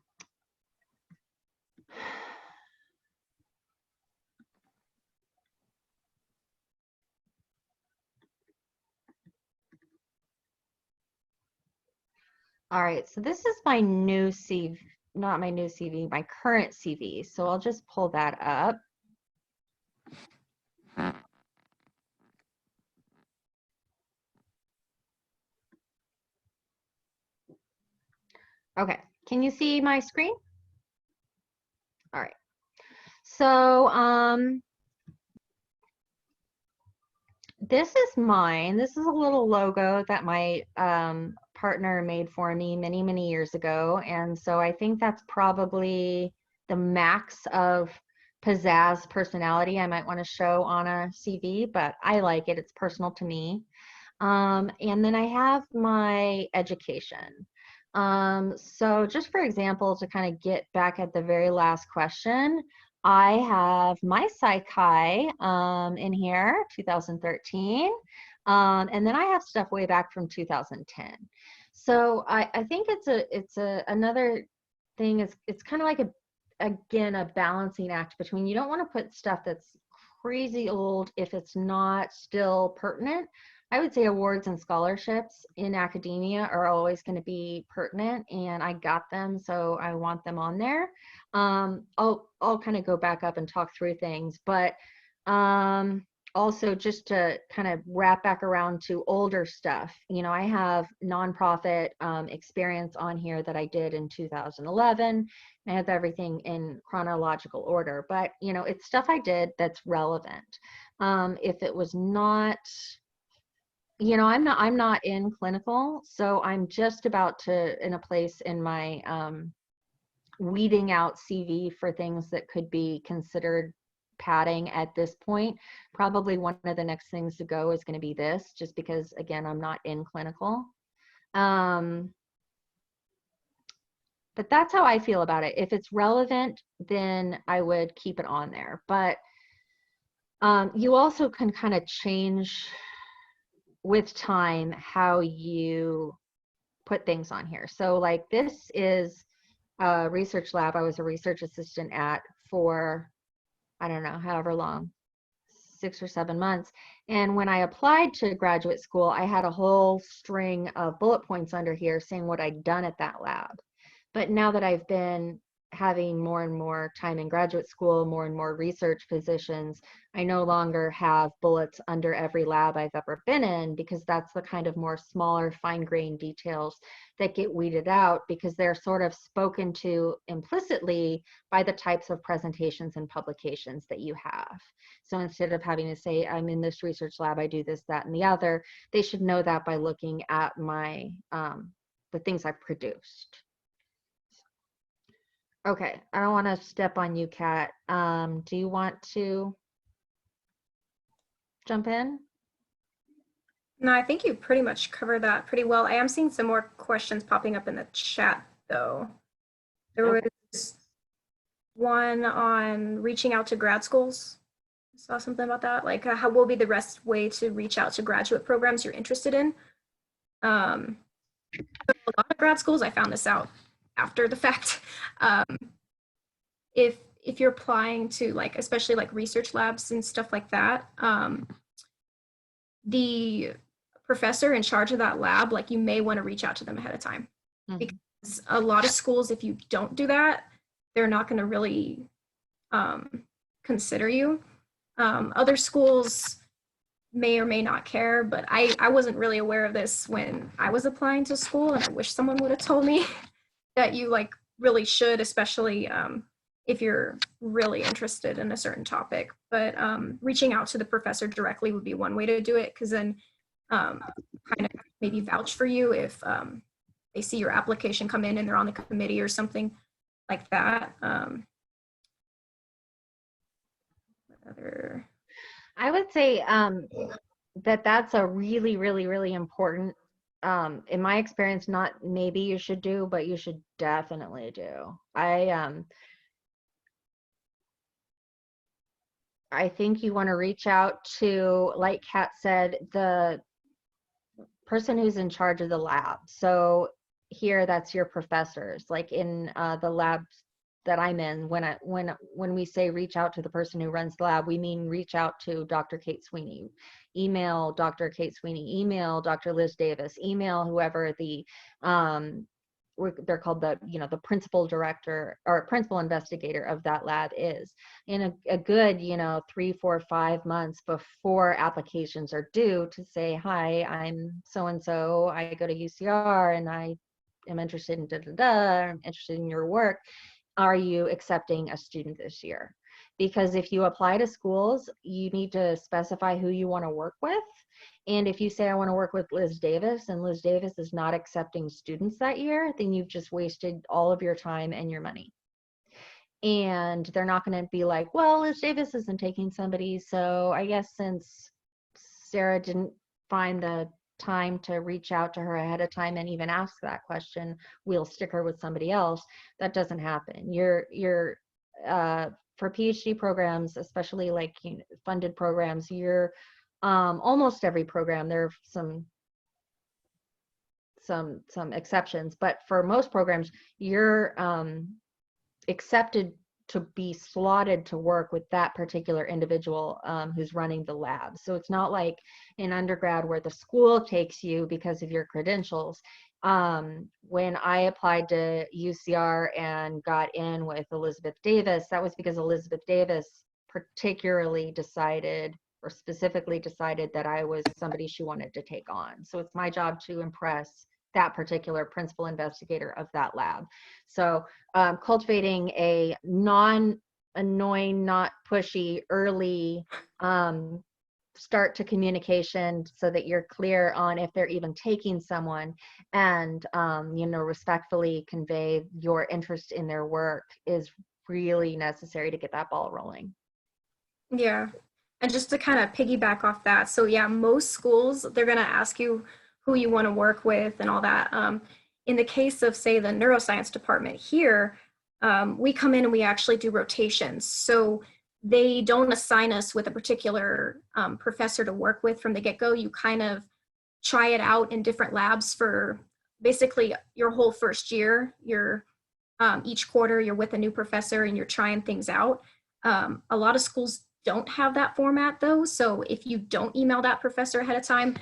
All right, so this is my new CV, not my new CV, my current CV. So I'll just pull that up. Okay, can you see my screen? All right. So this is mine. This is a little logo that my partner made for me many, many years ago. And so I think that's probably the max of pizzazz personality I might want to show on a CV, but I like it. It's personal to me. And then I have my education. So just for example, to kind of get back at the very last question, I have my Psych-Hi in here, 2013. And then I have stuff way back from 2010. So I think it's another thing is it's kind of like again, a balancing act between, you don't want to put stuff that's crazy old if it's not still pertinent. I would say awards and scholarships in academia are always going to be pertinent, and I got them, so I want them on there. I'll kind of go back up and talk through things, but also just to kind of wrap back around to older stuff, you know, I have nonprofit experience on here that I did in 2011. I have everything in chronological order, but you know, it's stuff I did that's relevant. If it was not, you know, I'm not in clinical, so I'm just about to in a place in my weeding out CV for things that could be considered padding at this point. Probably one of the next things to go is going to be this, just because again, I'm not in clinical. But that's how I feel about it. If it's relevant, then I would keep it on there. But you also can kind of change with time how you put things on here. So like this is a research lab I was a research assistant at for, I don't know, however long, 6 or 7 months. And when I applied to graduate school, I had a whole string of bullet points under here saying what I'd done at that lab. But now that I've been having more and more time in graduate school, more and more research positions, I no longer have bullets under every lab I've ever been in, because that's the kind of more smaller, fine-grained details that get weeded out, because they're sort of spoken to implicitly by the types of presentations and publications that you have. So instead of having to say, I'm in this research lab, I do this, that, and the other, they should know that by looking at my the things I've produced. Okay, I don't want to step on you, Kat. Do you want to jump in? No, I think you pretty much covered that pretty well. I am seeing some more questions popping up in the chat, though. There Okay. was one on reaching out to grad schools. I saw something about that. Like, how will be the best way to reach out to graduate programs you're interested in? A lot of grad schools, I found this out after the fact. If you're applying to, like, especially like research labs and stuff like that, the professor in charge of that lab, like, you may want to reach out to them ahead of time. Mhm. Because a lot of schools, if you don't do that, they're not going to really consider you. Other schools may or may not care, but I wasn't really aware of this when I was applying to school, and I wish someone would have told me that you, like, really should, especially if you're really interested in a certain topic. But reaching out to the professor directly would be one way to do it, because then kind of maybe vouch for you if they see your application come in and they're on the committee or something like that. I would say that's a really, really, really important, in my experience, not maybe you should do, but you should definitely do. I think you want to reach out to, like Kat said, the person who's in charge of the lab. So here, that's your professors. Like in the labs that I'm in, when we say reach out to the person who runs the lab, we mean reach out to Dr. Kate Sweeney, email Dr. Kate Sweeney, email Dr. Liz Davis, email whoever the they're called the principal director or principal investigator of that lab is, in a good 3, 4, 5 months before applications are due, to say, hi, I'm so and so, I go to UCR and I am interested in I'm interested in your work. Are you accepting a student this year? Because if you apply to schools, you need to specify who you want to work with. And if you say, I want to work with Liz Davis, and Liz Davis is not accepting students that year, then you've just wasted all of your time and your money. And they're not going to be like, well, Liz Davis isn't taking somebody, so I guess since Sarah didn't find the time to reach out to her ahead of time and even ask that question, we'll stick her with somebody else. That doesn't happen. You're for PhD programs, especially like funded programs, you're almost every program, there are some exceptions, but for most programs, you're accepted to be slotted to work with that particular individual who's running the lab. So it's not like in undergrad where the school takes you because of your credentials. When I applied to UCR and got in with Elizabeth Davis, that was because Elizabeth Davis particularly decided, or specifically decided, that I was somebody she wanted to take on. So it's my job to impress that particular principal investigator of that lab. So cultivating a non-annoying, not pushy, early start to communication so that you're clear on if they're even taking someone, and respectfully convey your interest in their work is really necessary to get that ball rolling. Yeah. And just to kind of piggyback off that, so yeah, most schools, they're going to ask you who you want to work with and all that. In the case of, say, the neuroscience department here, we come in and we actually do rotations. So they don't assign us with a particular professor to work with from the get-go. You kind of try it out in different labs for basically your whole first year. You're each quarter, you're with a new professor and you're trying things out. A lot of schools don't have that format though. So if you don't email that professor ahead of time,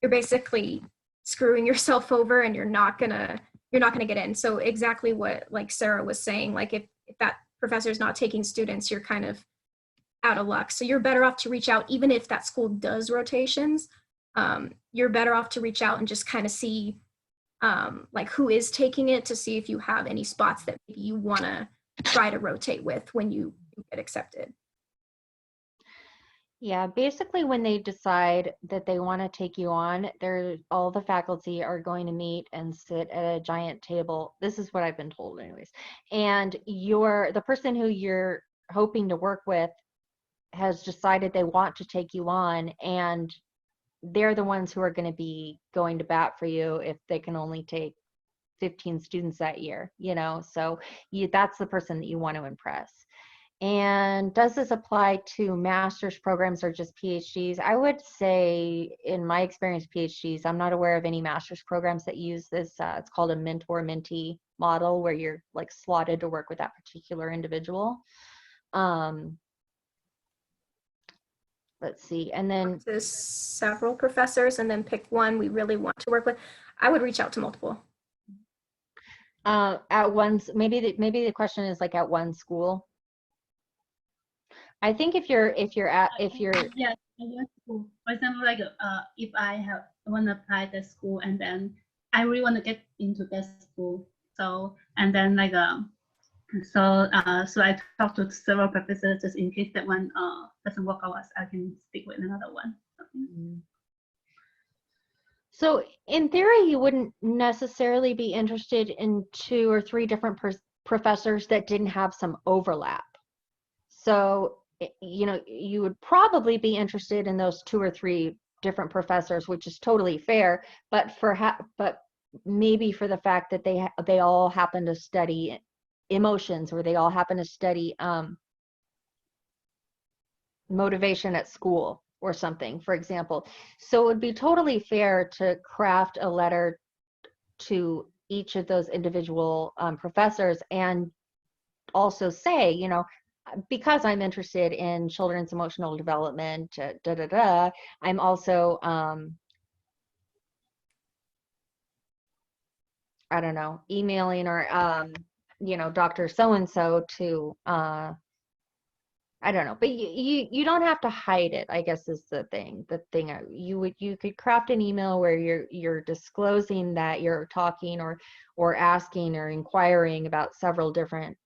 you're basically screwing yourself over, and you're not gonna you're not going to get in. So exactly what like Sarah was saying, like if that professor is not taking students, you're kind of out of luck. So you're better off to reach out, even if that school does rotations. You're better off to reach out and just kind of see like who is taking it, to see if you have any spots that maybe you want to try to rotate with when you get accepted. Yeah, basically when they decide that they want to take you on, all the faculty are going to meet and sit at a giant table. This is what I've been told anyways. And the person who you're hoping to work with has decided they want to take you on, and they're the ones who are going to be going to bat for you if they can only take 15 students that year, so that's the person that you want to impress. And does this apply to master's programs or just PhDs? I would say, in my experience, PhDs. I'm not aware of any master's programs that use this. It's called a mentor-mentee model, where you're like slotted to work with that particular individual. Let's see, and then to several professors and then pick one we really want to work with. I would reach out to multiple. At once, maybe the question is like at one school. I think if you're yes, at one school. For example, like if I want to apply the school and then I really want to get into that school, so and then like so I talk to several professors just in case that one doesn't work out, I can stick with another one. So in theory, you wouldn't necessarily be interested in 2 or 3 different professors that didn't have some overlap. So, you would probably be interested in those 2 or 3 different professors, which is totally fair, but maybe for the fact that they all happen to study emotions, or they all happen to study motivation at school or something, for example. So it would be totally fair to craft a letter to each of those individual professors, and also say, because I'm interested in children's emotional development, I'm also, I don't know, emailing or, Dr. So-and-so to, I don't know, but you don't have to hide it, I guess is the thing. You could craft an email where you're disclosing that you're talking or asking or inquiring about several different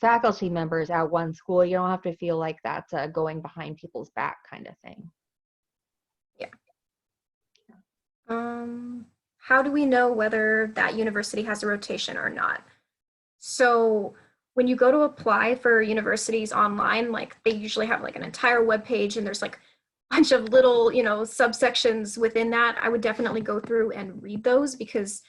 faculty members at one school. You don't have to feel like that's going behind people's back kind of thing. Yeah. How do we know whether that university has a rotation or not? So when you go to apply for universities online, like they usually have like an entire web page, and there's like a bunch of little, subsections within that. I would definitely go through and read those, because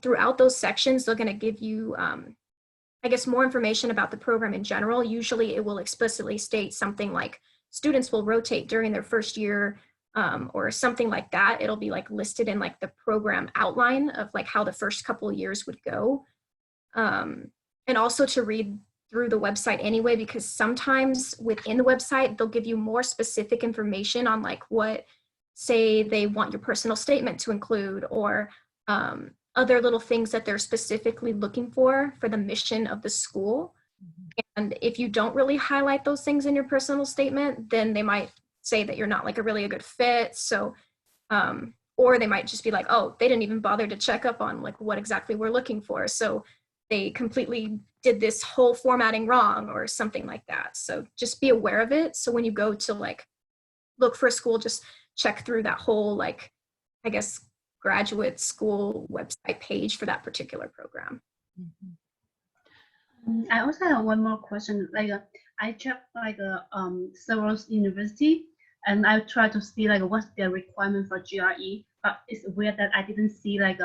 throughout those sections, they're going to give you, I guess, more information about the program in general. Usually it will explicitly state something like students will rotate during their first year, or something like that. It'll be like listed in like the program outline of like how the first couple of years would go. And also to read through the website anyway, because sometimes within the website, they'll give you more specific information on like what, say they want your personal statement to include, or other little things that they're specifically looking for the mission of the school. And if you don't really highlight those things in your personal statement, then they might say that you're not like a good fit. So, or they might just be like, oh, they didn't even bother to check up on like what exactly we're looking for. So they completely did this whole formatting wrong or something like that. So just be aware of it. So when you go to like look for a school, just check through that whole, like, I guess, graduate school website page for that particular program. I also have one more question. Like I checked like several university, and I try to see like what's their requirement for GRE. But it's weird that I didn't see like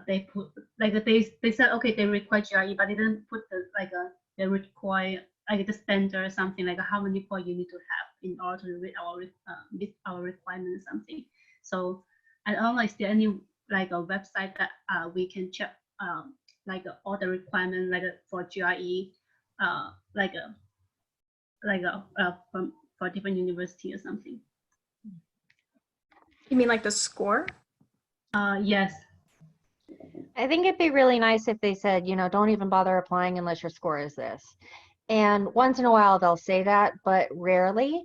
they put like they said okay they require GRE, but they didn't put the like they require like the standard or something, like how many points you need to have in order to meet our requirements or something. So I don't know, is there any like a website that we can check like all the requirements like for GRE for different university or something? You mean like the score? Yes. I think it'd be really nice if they said, you know, don't even bother applying unless your score is this. And once in a while they'll say that, but rarely.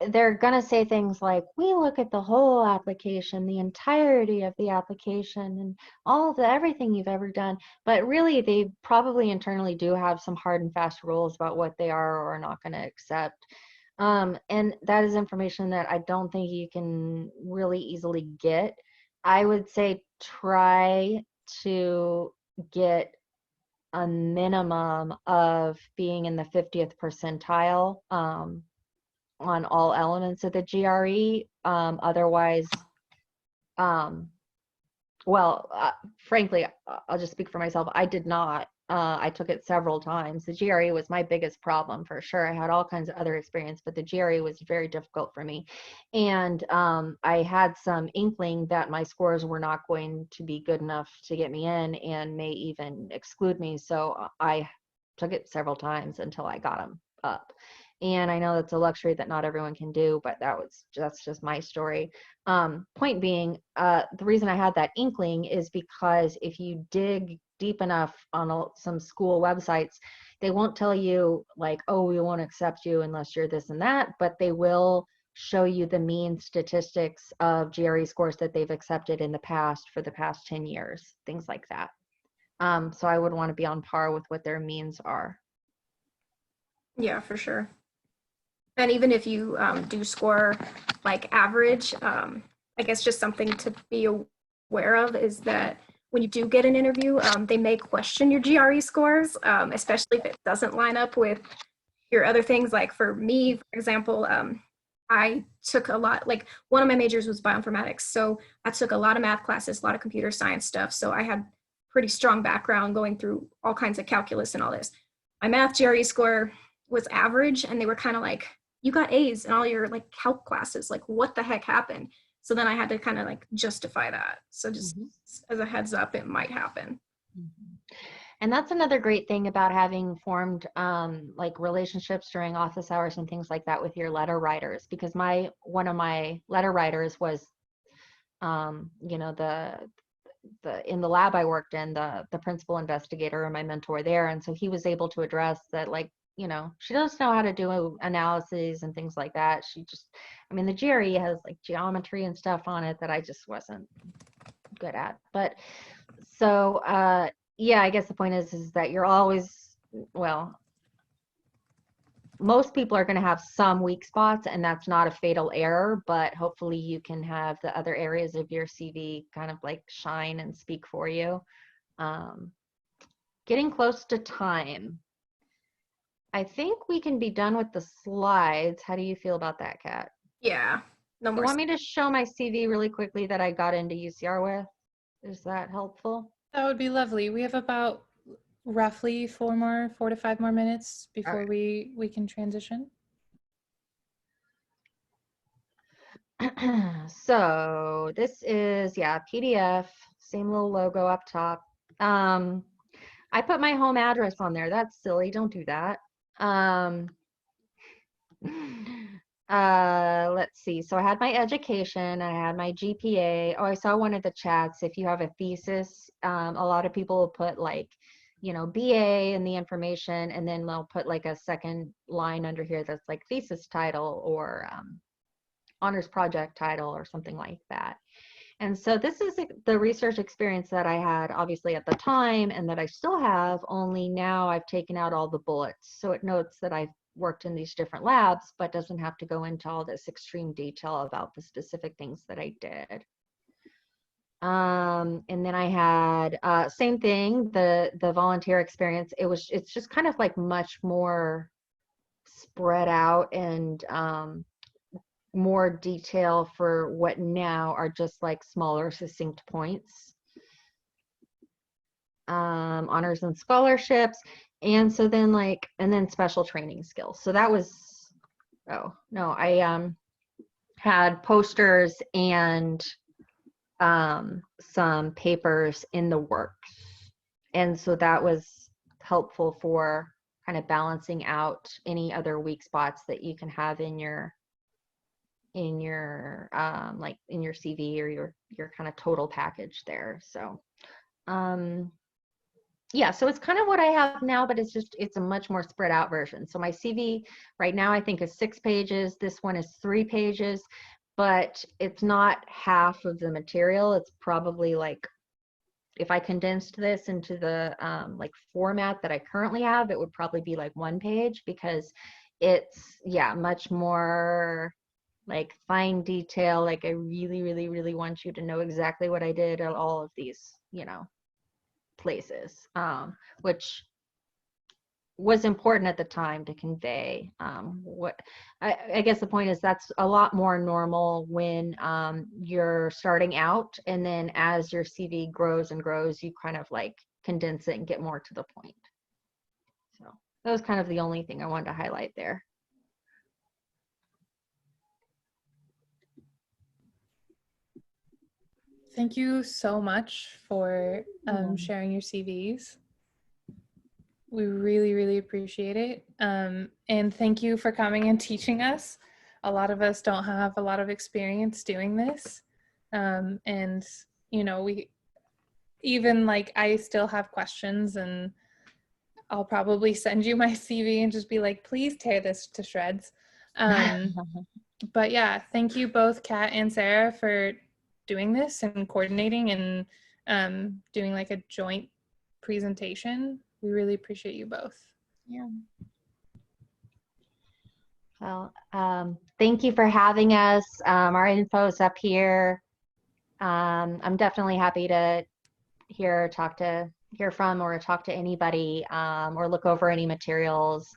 They're gonna say things like, we look at the whole application, the entirety of the application, and all the everything you've ever done. But really, they probably internally do have some hard and fast rules about what they are or are not going to accept. And that is information that I don't think you can really easily get. I would say try to get a minimum of being in the 50th percentile on all elements of the GRE. Otherwise, well, frankly, I'll just speak for myself. I did not. I took it several times. The GRE was my biggest problem for sure. I had all kinds of other experience, but the GRE was very difficult for me. And I had some inkling that my scores were not going to be good enough to get me in and may even exclude me. So I took it several times until I got them up. And I know that's a luxury that not everyone can do, but that's just my story. Point being, the reason I had that inkling is because if you dig deep enough on some school websites, they won't tell you like, oh, we won't accept you unless you're this and that, but they will show you the mean statistics of GRE scores that they've accepted in the past for the past 10 years, things like that. So I would want to be on par with what their means are. Yeah, for sure. And even if you do score like average, I guess just something to be aware of is that when you do get an interview, they may question your GRE scores, especially if it doesn't line up with your other things. Like for me, for example, I took a lot, like one of my majors was bioinformatics. So I took a lot of math classes, a lot of computer science stuff. So I had pretty strong background going through all kinds of calculus and all this. My math GRE score was average, and they were kind of like, you got A's in all your like calc classes. Like, what the heck happened? So then I had to kind of like justify that. So just as a heads up, it might happen. And that's another great thing about having formed like relationships during office hours and things like that with your letter writers, because one of my letter writers was, you know, the in the lab I worked in, the principal investigator and my mentor there. And so he was able to address that, like, you know, she doesn't know how to do analyses and things like that. She just, I mean, the GRE has like geometry and stuff on it that I just wasn't good at. But so, yeah, I guess the point is that you're always, well, most people are going to have some weak spots, and that's not a fatal error, but hopefully you can have the other areas of your CV kind of like shine and speak for you. Getting close to time. I think we can be done with the slides. How do you feel about that, Kat? Yeah, no You more. want me to show my CV really quickly that I got into UCR with? Is that helpful? That would be lovely. We have about roughly 4 to 5 more minutes before we can transition. So this is, yeah, PDF, same little logo up top. I put my home address on there. That's silly. Don't do that. Let's see. So I had my education, I had my GPA. Oh, I saw one of the chats. If you have a thesis, a lot of people will put like, you know, BA in the information, and then they'll put like a second line under here that's like thesis title or honors project title or something like that. And so this is the research experience that I had obviously at the time and that I still have, only now I've taken out all the bullets. So it notes that I've worked in these different labs, but doesn't have to go into all this extreme detail about the specific things that I did. And then I had same thing, the volunteer experience. It's just kind of like much more spread out and more detail for what now are just like smaller succinct points. Honors and scholarships, and so then like, and then special training skills. So that was, oh no, I had posters and some papers in the works, and so that was helpful for kind of balancing out any other weak spots that you can have in your like in your CV or your kind of total package there. So yeah, so it's kind of what I have now, but it's a much more spread out version. So my CV right now I think is 6 pages. This one is 3 pages, but it's not half of the material. It's probably like, if I condensed this into the like format that I currently have, it would probably be like 1 page, because it's, yeah, much more like fine detail. Like I really, really, really want you to know exactly what I did at all of these, places, which was important at the time to convey what I guess the point is that's a lot more normal when you're starting out, and then as your CV grows and grows, you kind of like condense it and get more to the point. So that was kind of the only thing I wanted to highlight there. Thank you so much for sharing your CVs. We really, really appreciate it. And thank you for coming and teaching us. A lot of us don't have a lot of experience doing this. And, we even like, I still have questions, and I'll probably send you my CV and just be like, please tear this to shreds. But yeah, thank you both, Kat and Sarah, for doing this and coordinating and doing like a joint presentation. We really appreciate you both. Yeah. Well, thank you for having us. Our info is up here. I'm definitely happy to hear from or talk to anybody, or look over any materials.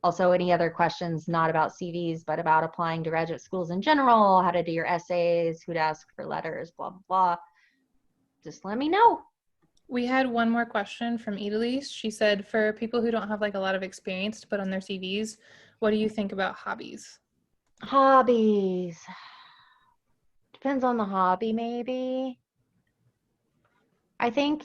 Also, any other questions, not about CVs, but about applying to graduate schools in general, how to do your essays, who to ask for letters, blah, blah, blah. Just let me know. We had one more question from Idalise. She said, for people who don't have like a lot of experience to put on their CVs, what do you think about hobbies? Hobbies. Depends on the hobby, maybe. I think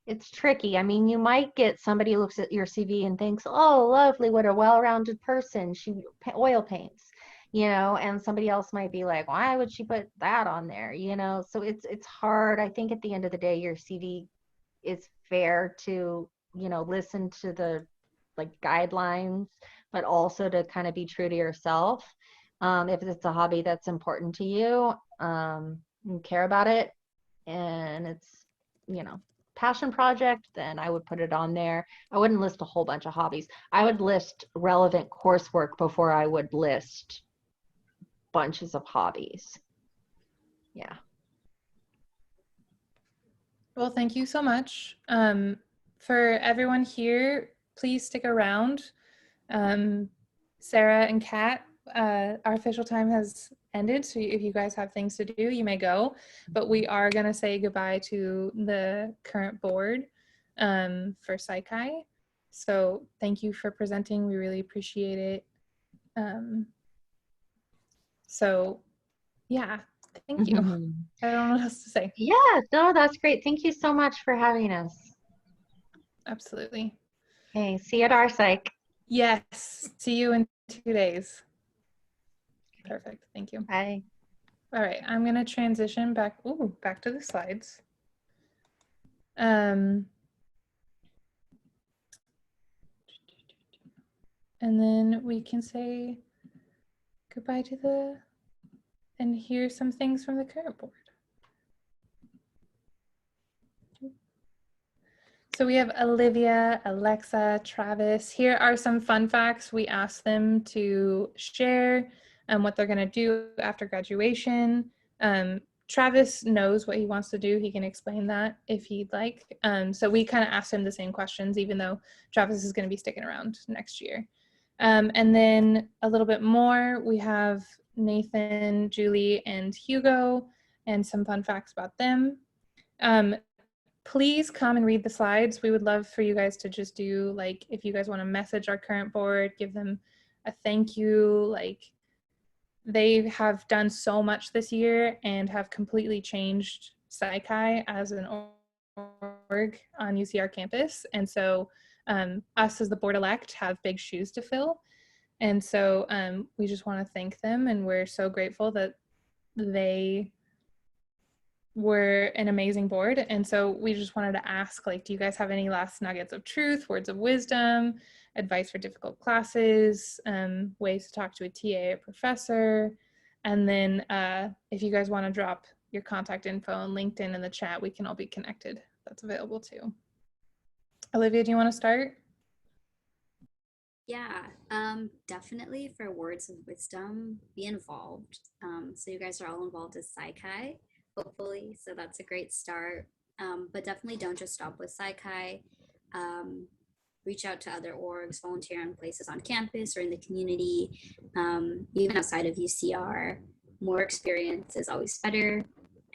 it's tricky. I mean, you might get somebody who looks at your CV and thinks, oh, lovely, what a well-rounded person. She oil paints, and somebody else might be like, why would she put that on there? So it's hard. I think at the end of the day, your CV is fair to, listen to the like guidelines, but also to kind of be true to yourself. If it's a hobby that's important to you, you care about it, and it's, passion project, then I would put it on there. I wouldn't list a whole bunch of hobbies. I would list relevant coursework before I would list bunches of hobbies. Yeah. Well, thank you so much. For everyone here, please stick around. Sarah and Kat, our official time has ended, so if you guys have things to do, you may go, but we are going to say goodbye to the current board for Psychi. So thank you for presenting. We really appreciate it. So yeah, thank you. I don't know what else to say. Yeah, no, that's great. Thank you so much for having us. Absolutely. Okay, see you at our psych. Yes, see you in 2 days. Perfect, thank you. Bye. All right, I'm going to transition back to the slides. And then we can say goodbye to and hear some things from the current board. So we have Olivia, Alexa, Travis. Here are some fun facts we asked them to share what they're going to do after graduation. Travis knows what he wants to do. He can explain that if he'd like. So we kind of asked him the same questions, even though Travis is going to be sticking around next year. And then a little bit more, we have Nathan, Julie, and Hugo, and some fun facts about them. Please come and read the slides. We would love for you guys to just do, like, if you guys want to message our current board, give them a thank you. Like, they have done so much this year and have completely changed Psychi as an org on UCR campus. And so us as the board-elect have big shoes to fill. And so we just want to thank them, and we're so grateful that they were an amazing board. And so we just wanted to ask, like, do you guys have any last nuggets of truth, words of wisdom, advice for difficult classes, ways to talk to a TA or professor? And then if you guys want to drop your contact info on LinkedIn in the chat, we can all be connected. That's available too. Olivia, do you want to start? Yeah, definitely for words of wisdom, be involved. So you guys are all involved as Psychi, hopefully. So that's a great start. But definitely don't just stop with Psychi. Reach out to other orgs, volunteer in places on campus or in the community, even outside of UCR. More experience is always better.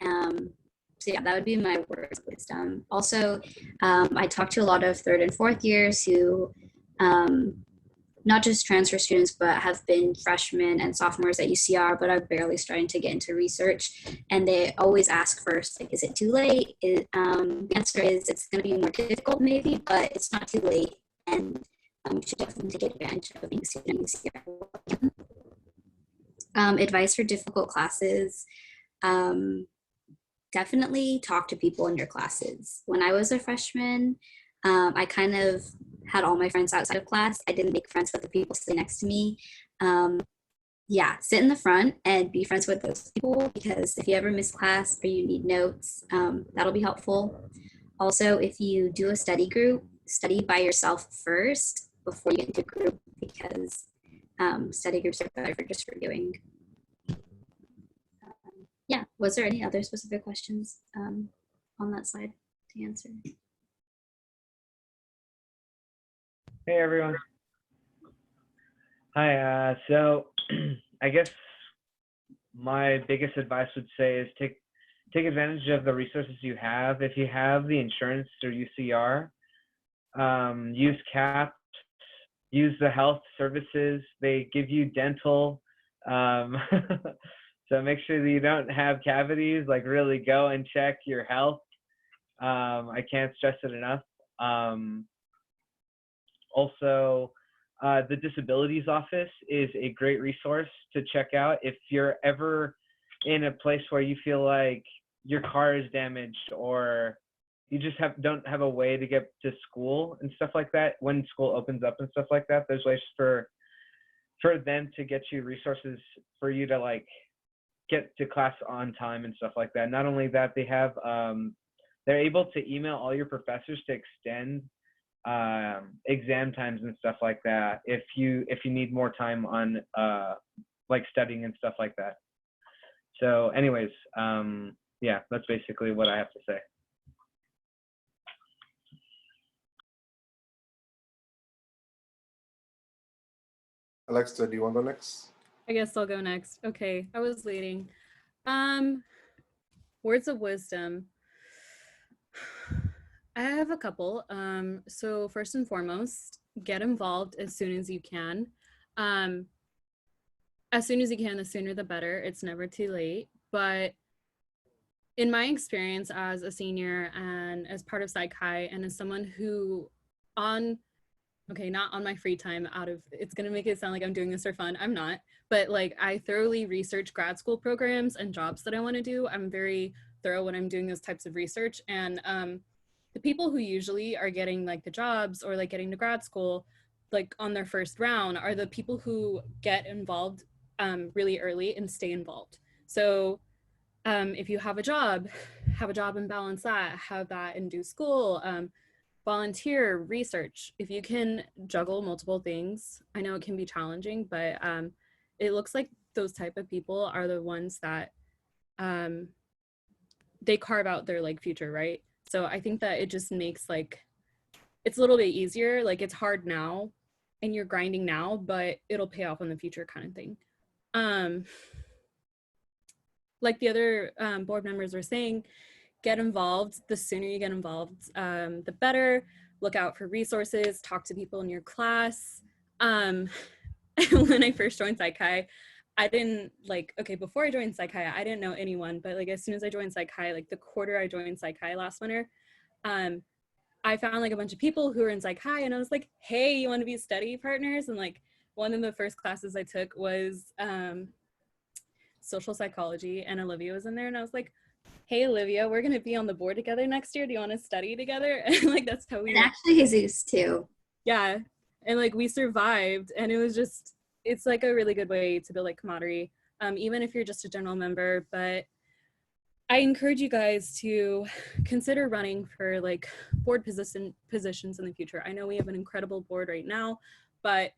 So yeah, that would be my words of wisdom. Also, I talked to a lot of third and fourth years who not just transfer students, but have been freshmen and sophomores at UCR, but are barely starting to get into research. And they always ask first, like, is it too late? The answer is it's going to be more difficult maybe, but it's not too late. And you should definitely take advantage of being a student at UCR. Advice for difficult classes. Definitely talk to people in your classes. When I was a freshman, I kind of had all my friends outside of class. I didn't make friends with the people sitting next to me. Yeah, sit in the front and be friends with those people, because if you ever miss class or you need notes, that'll be helpful. Also, if you do a study group, study by yourself first before you get into a group, because study groups are better for just reviewing. Yeah, was there any other specific questions on that slide to answer? Hey everyone. Hi. So I guess my biggest advice would say is take advantage of the resources you have. If you have the insurance through UCR, use CAP, use the health services. They give you dental. So make sure that you don't have cavities. Like, really go and check your health. I can't stress it enough. Also, the disabilities office is a great resource to check out if you're ever in a place where you feel like your car is damaged or you just don't have a way to get to school and stuff like that. When school opens up and stuff like that, there's ways for them to get you resources for you to, like, get to class on time and stuff like that. Not only that, they have they're able to email all your professors to extend exam times and stuff like that if you need more time on like studying and stuff like that. So anyways, yeah, that's basically what I have to say. Alexa, do you want to go next? I guess I'll go next. Okay, I was waiting. Words of wisdom. I have a couple. So first and foremost, get involved as soon as you can. As soon as you can, the sooner the better. It's never too late. But in my experience as a senior and as part of Psych-Hi and as someone who not on my free time it's gonna make it sound like I'm doing this for fun. I'm not, but like I thoroughly research grad school programs and jobs that I want to do. I'm very thorough when I'm doing those types of research. And the people who usually are getting like the jobs or like getting to grad school like on their first round are the people who get involved really early and stay involved. So if you have a job and balance that, have that and do school, volunteer, research. If you can juggle multiple things, I know it can be challenging, but it looks like those type of people are the ones that they carve out their like future, right? So I think that it just makes like, it's a little bit easier. Like it's hard now and you're grinding now, but it'll pay off in the future kind of thing. Like the other board members were saying, get involved. The sooner you get involved, the better. Look out for resources, talk to people in your class. When I first joined Psych-Hi, I didn't before I joined Psych-Hi, I didn't know anyone, but like as soon as I joined Psych-Hi, like the quarter I joined Psych-Hi last winter, I found like a bunch of people who were in Psych-Hi and I was like, hey, you want to be study partners? And like one of the first classes I took was social psychology and Olivia was in there and I was like, hey, Olivia, we're going to be on the board together next year. Do you want to study together? And like, that's how we, And actually Jesus too. yeah. And like, we survived, and it was just, it's like a really good way to build like camaraderie, even if you're just a general member. But I encourage you guys to consider running for like board positions in the future. I know we have an incredible board right now, but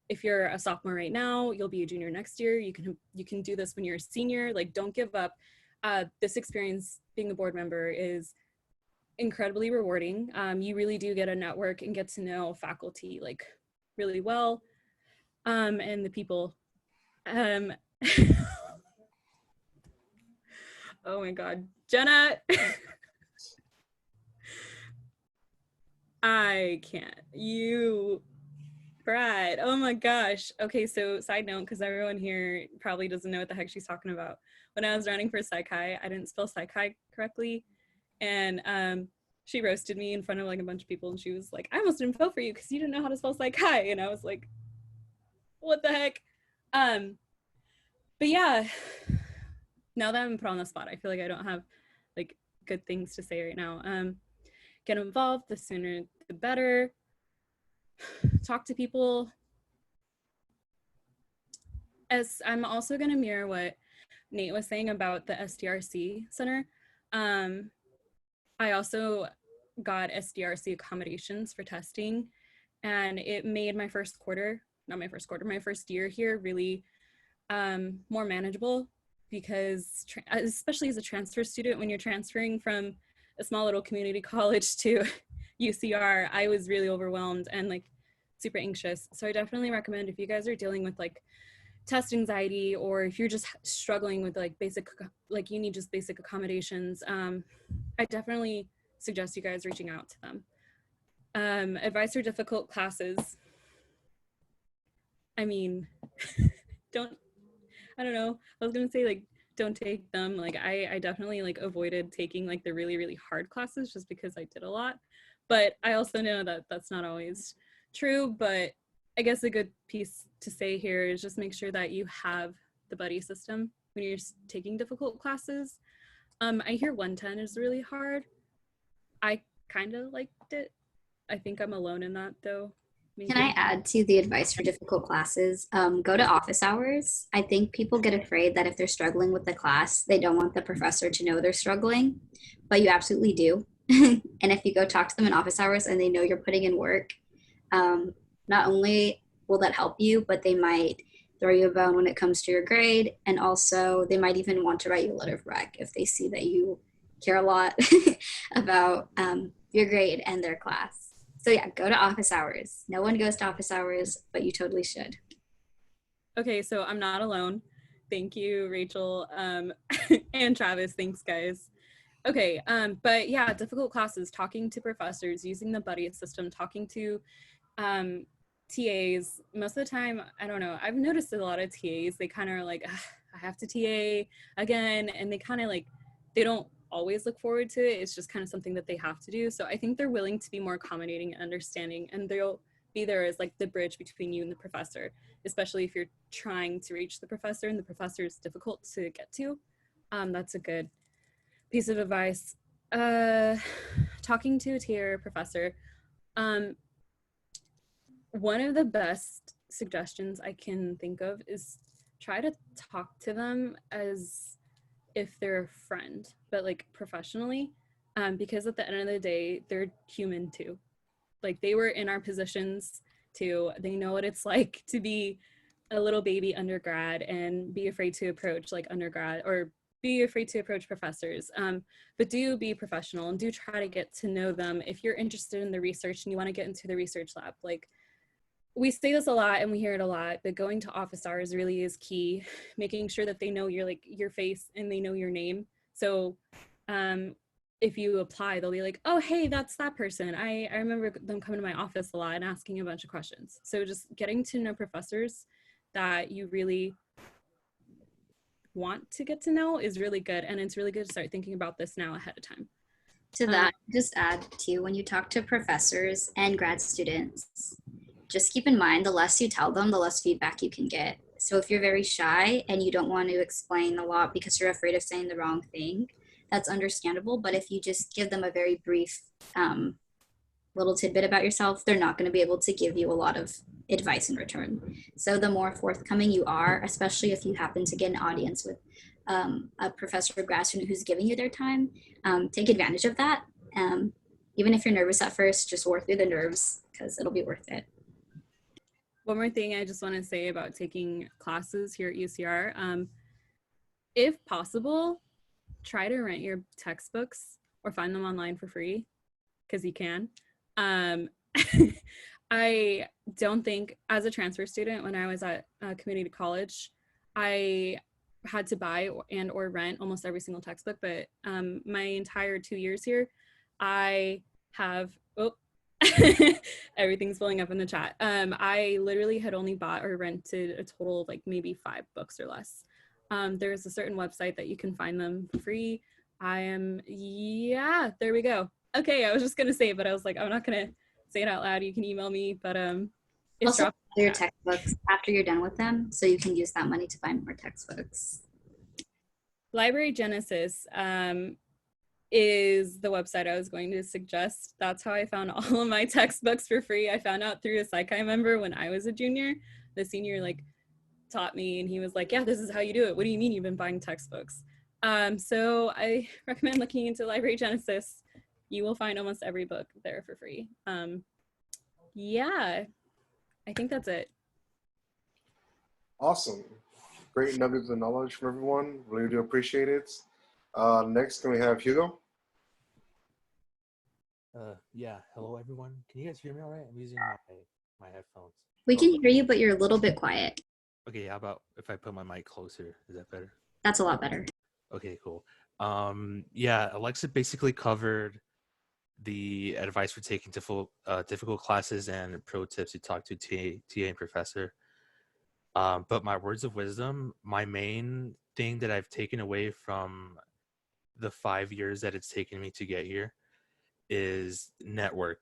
if you're a sophomore right now, you'll be a junior next year. You can do this when you're a senior. Like, don't give up. This experience being a board member is incredibly rewarding. You really do get a network and get to know faculty like really well, and the people. Oh my God, Jenna. I can't. You, Brad. Oh my gosh. Okay, so side note, because everyone here probably doesn't know what the heck she's talking about. When I was running for Psych-Hi, I didn't spell Psych-Hi correctly. And she roasted me in front of like a bunch of people, and she was like, I almost didn't vote for you because you didn't know how to spell Psych-Hi. And I was like, what the heck? But yeah, now that I'm put on the spot, I feel like I don't have like good things to say right now. Get involved, the sooner the better. Talk to people. As I'm also going to mirror what Nate was saying about the SDRC Center. I also got SDRC accommodations for testing, and it made my first year here really more manageable, because especially as a transfer student, when you're transferring from a small little community college to UCR, I was really overwhelmed and like super anxious. So I definitely recommend, if you guys are dealing with like test anxiety, or if you're just struggling with like you need just basic accommodations, I definitely suggest you guys reaching out to them. Advice for difficult classes. I mean, I don't know. I was gonna say like, don't take them. Like I definitely like avoided taking like the really, really hard classes just because I did a lot. But I also know that that's not always true. But I guess a good piece to say here is just make sure that you have the buddy system when you're taking difficult classes. I hear 110 is really hard. I kind of liked it. I think I'm alone in that though. Maybe. Can I add to the advice for difficult classes? Go to office hours. I think people get afraid that if they're struggling with the class, they don't want the professor to know they're struggling, but you absolutely do. And if you go talk to them in office hours and they know you're putting in work, not only will that help you, but they might throw you a bone when it comes to your grade. And also they might even want to write you a letter of rec if they see that you care a lot about your grade and their class. So yeah, go to office hours. No one goes to office hours, but you totally should. Okay, so I'm not alone. Thank you, Rachel, and Travis. Thanks, guys. Okay, but yeah, difficult classes, talking to professors, using the buddy system, talking to TAs. Most of the time, I don't know, I've noticed a lot of TAs, they kind of are like, I have to TA again, and they kind of like, they don't always look forward to it. It's just kind of something that they have to do. So I think they're willing to be more accommodating and understanding, and they'll be there as like the bridge between you and the professor, especially if you're trying to reach the professor and the professor is difficult to get to. That's a good piece of advice. Talking to a TA or professor. One of the best suggestions I can think of is try to talk to them as if they're a friend, but like professionally, because at the end of the day, they're human too. Like, they were in our positions too. They know what it's like to be a little baby undergrad and be afraid to approach like undergrad, or be afraid to approach professors. But do be professional and do try to get to know them. If you're interested in the research and you want to get into the research lab, like, we say this a lot and we hear it a lot, but going to office hours really is key. Making sure that they know your face and they know your name. So if you apply, they'll be like, oh, hey, that's that person. I remember them coming to my office a lot and asking a bunch of questions. So just getting to know professors that you really want to get to know is really good. And it's really good to start thinking about this now ahead of time. To that, just add to, when you talk to professors and grad students, just keep in mind, the less you tell them, the less feedback you can get. So if you're very shy and you don't want to explain a lot because you're afraid of saying the wrong thing, that's understandable. But if you just give them a very brief little tidbit about yourself, they're not going to be able to give you a lot of advice in return. So the more forthcoming you are, especially if you happen to get an audience with a professor or grad student who's giving you their time, take advantage of that. Even if you're nervous at first, just work through the nerves because it'll be worth it. One more thing I just want to say about taking classes here at UCR. If possible, try to rent your textbooks or find them online for free, because you can. I don't think, as a transfer student, when I was at community college, I had to buy and or rent almost every single textbook, but my entire 2 years here, I have, everything's blowing up in the chat. I literally had only bought or rented a total of like maybe 5 books or less. There's a certain website that you can find them free. Yeah, there we go. Okay, I was just gonna say, but I was like, I'm not gonna say it out loud. You can email me, but it's Also, dropped. your textbooks after you're done with them, so you can use that money to buy more textbooks. Library Genesis is the website I was going to suggest. That's how I found all of my textbooks for free. I found out through a Psychi member when I was a junior. The senior like taught me, and he was like, yeah, this is how you do it. What do you mean you've been buying textbooks? So I recommend looking into Library Genesis. You will find almost every book there for free. Yeah, I think that's it. Awesome. Great nuggets of knowledge from everyone. Really do appreciate it. Next, can we have Hugo? Yeah, hello everyone. Can you guys hear me all right? I'm using my headphones. We can hear you, but you're a little bit quiet. Okay, how about if I put my mic closer? Is that better? That's a lot better. Okay, cool. Yeah, Alexa basically covered the advice for taking difficult classes and pro tips to talk to TA and professor. But my words of wisdom, my main thing that I've taken away from the 5 years that it's taken me to get here is network.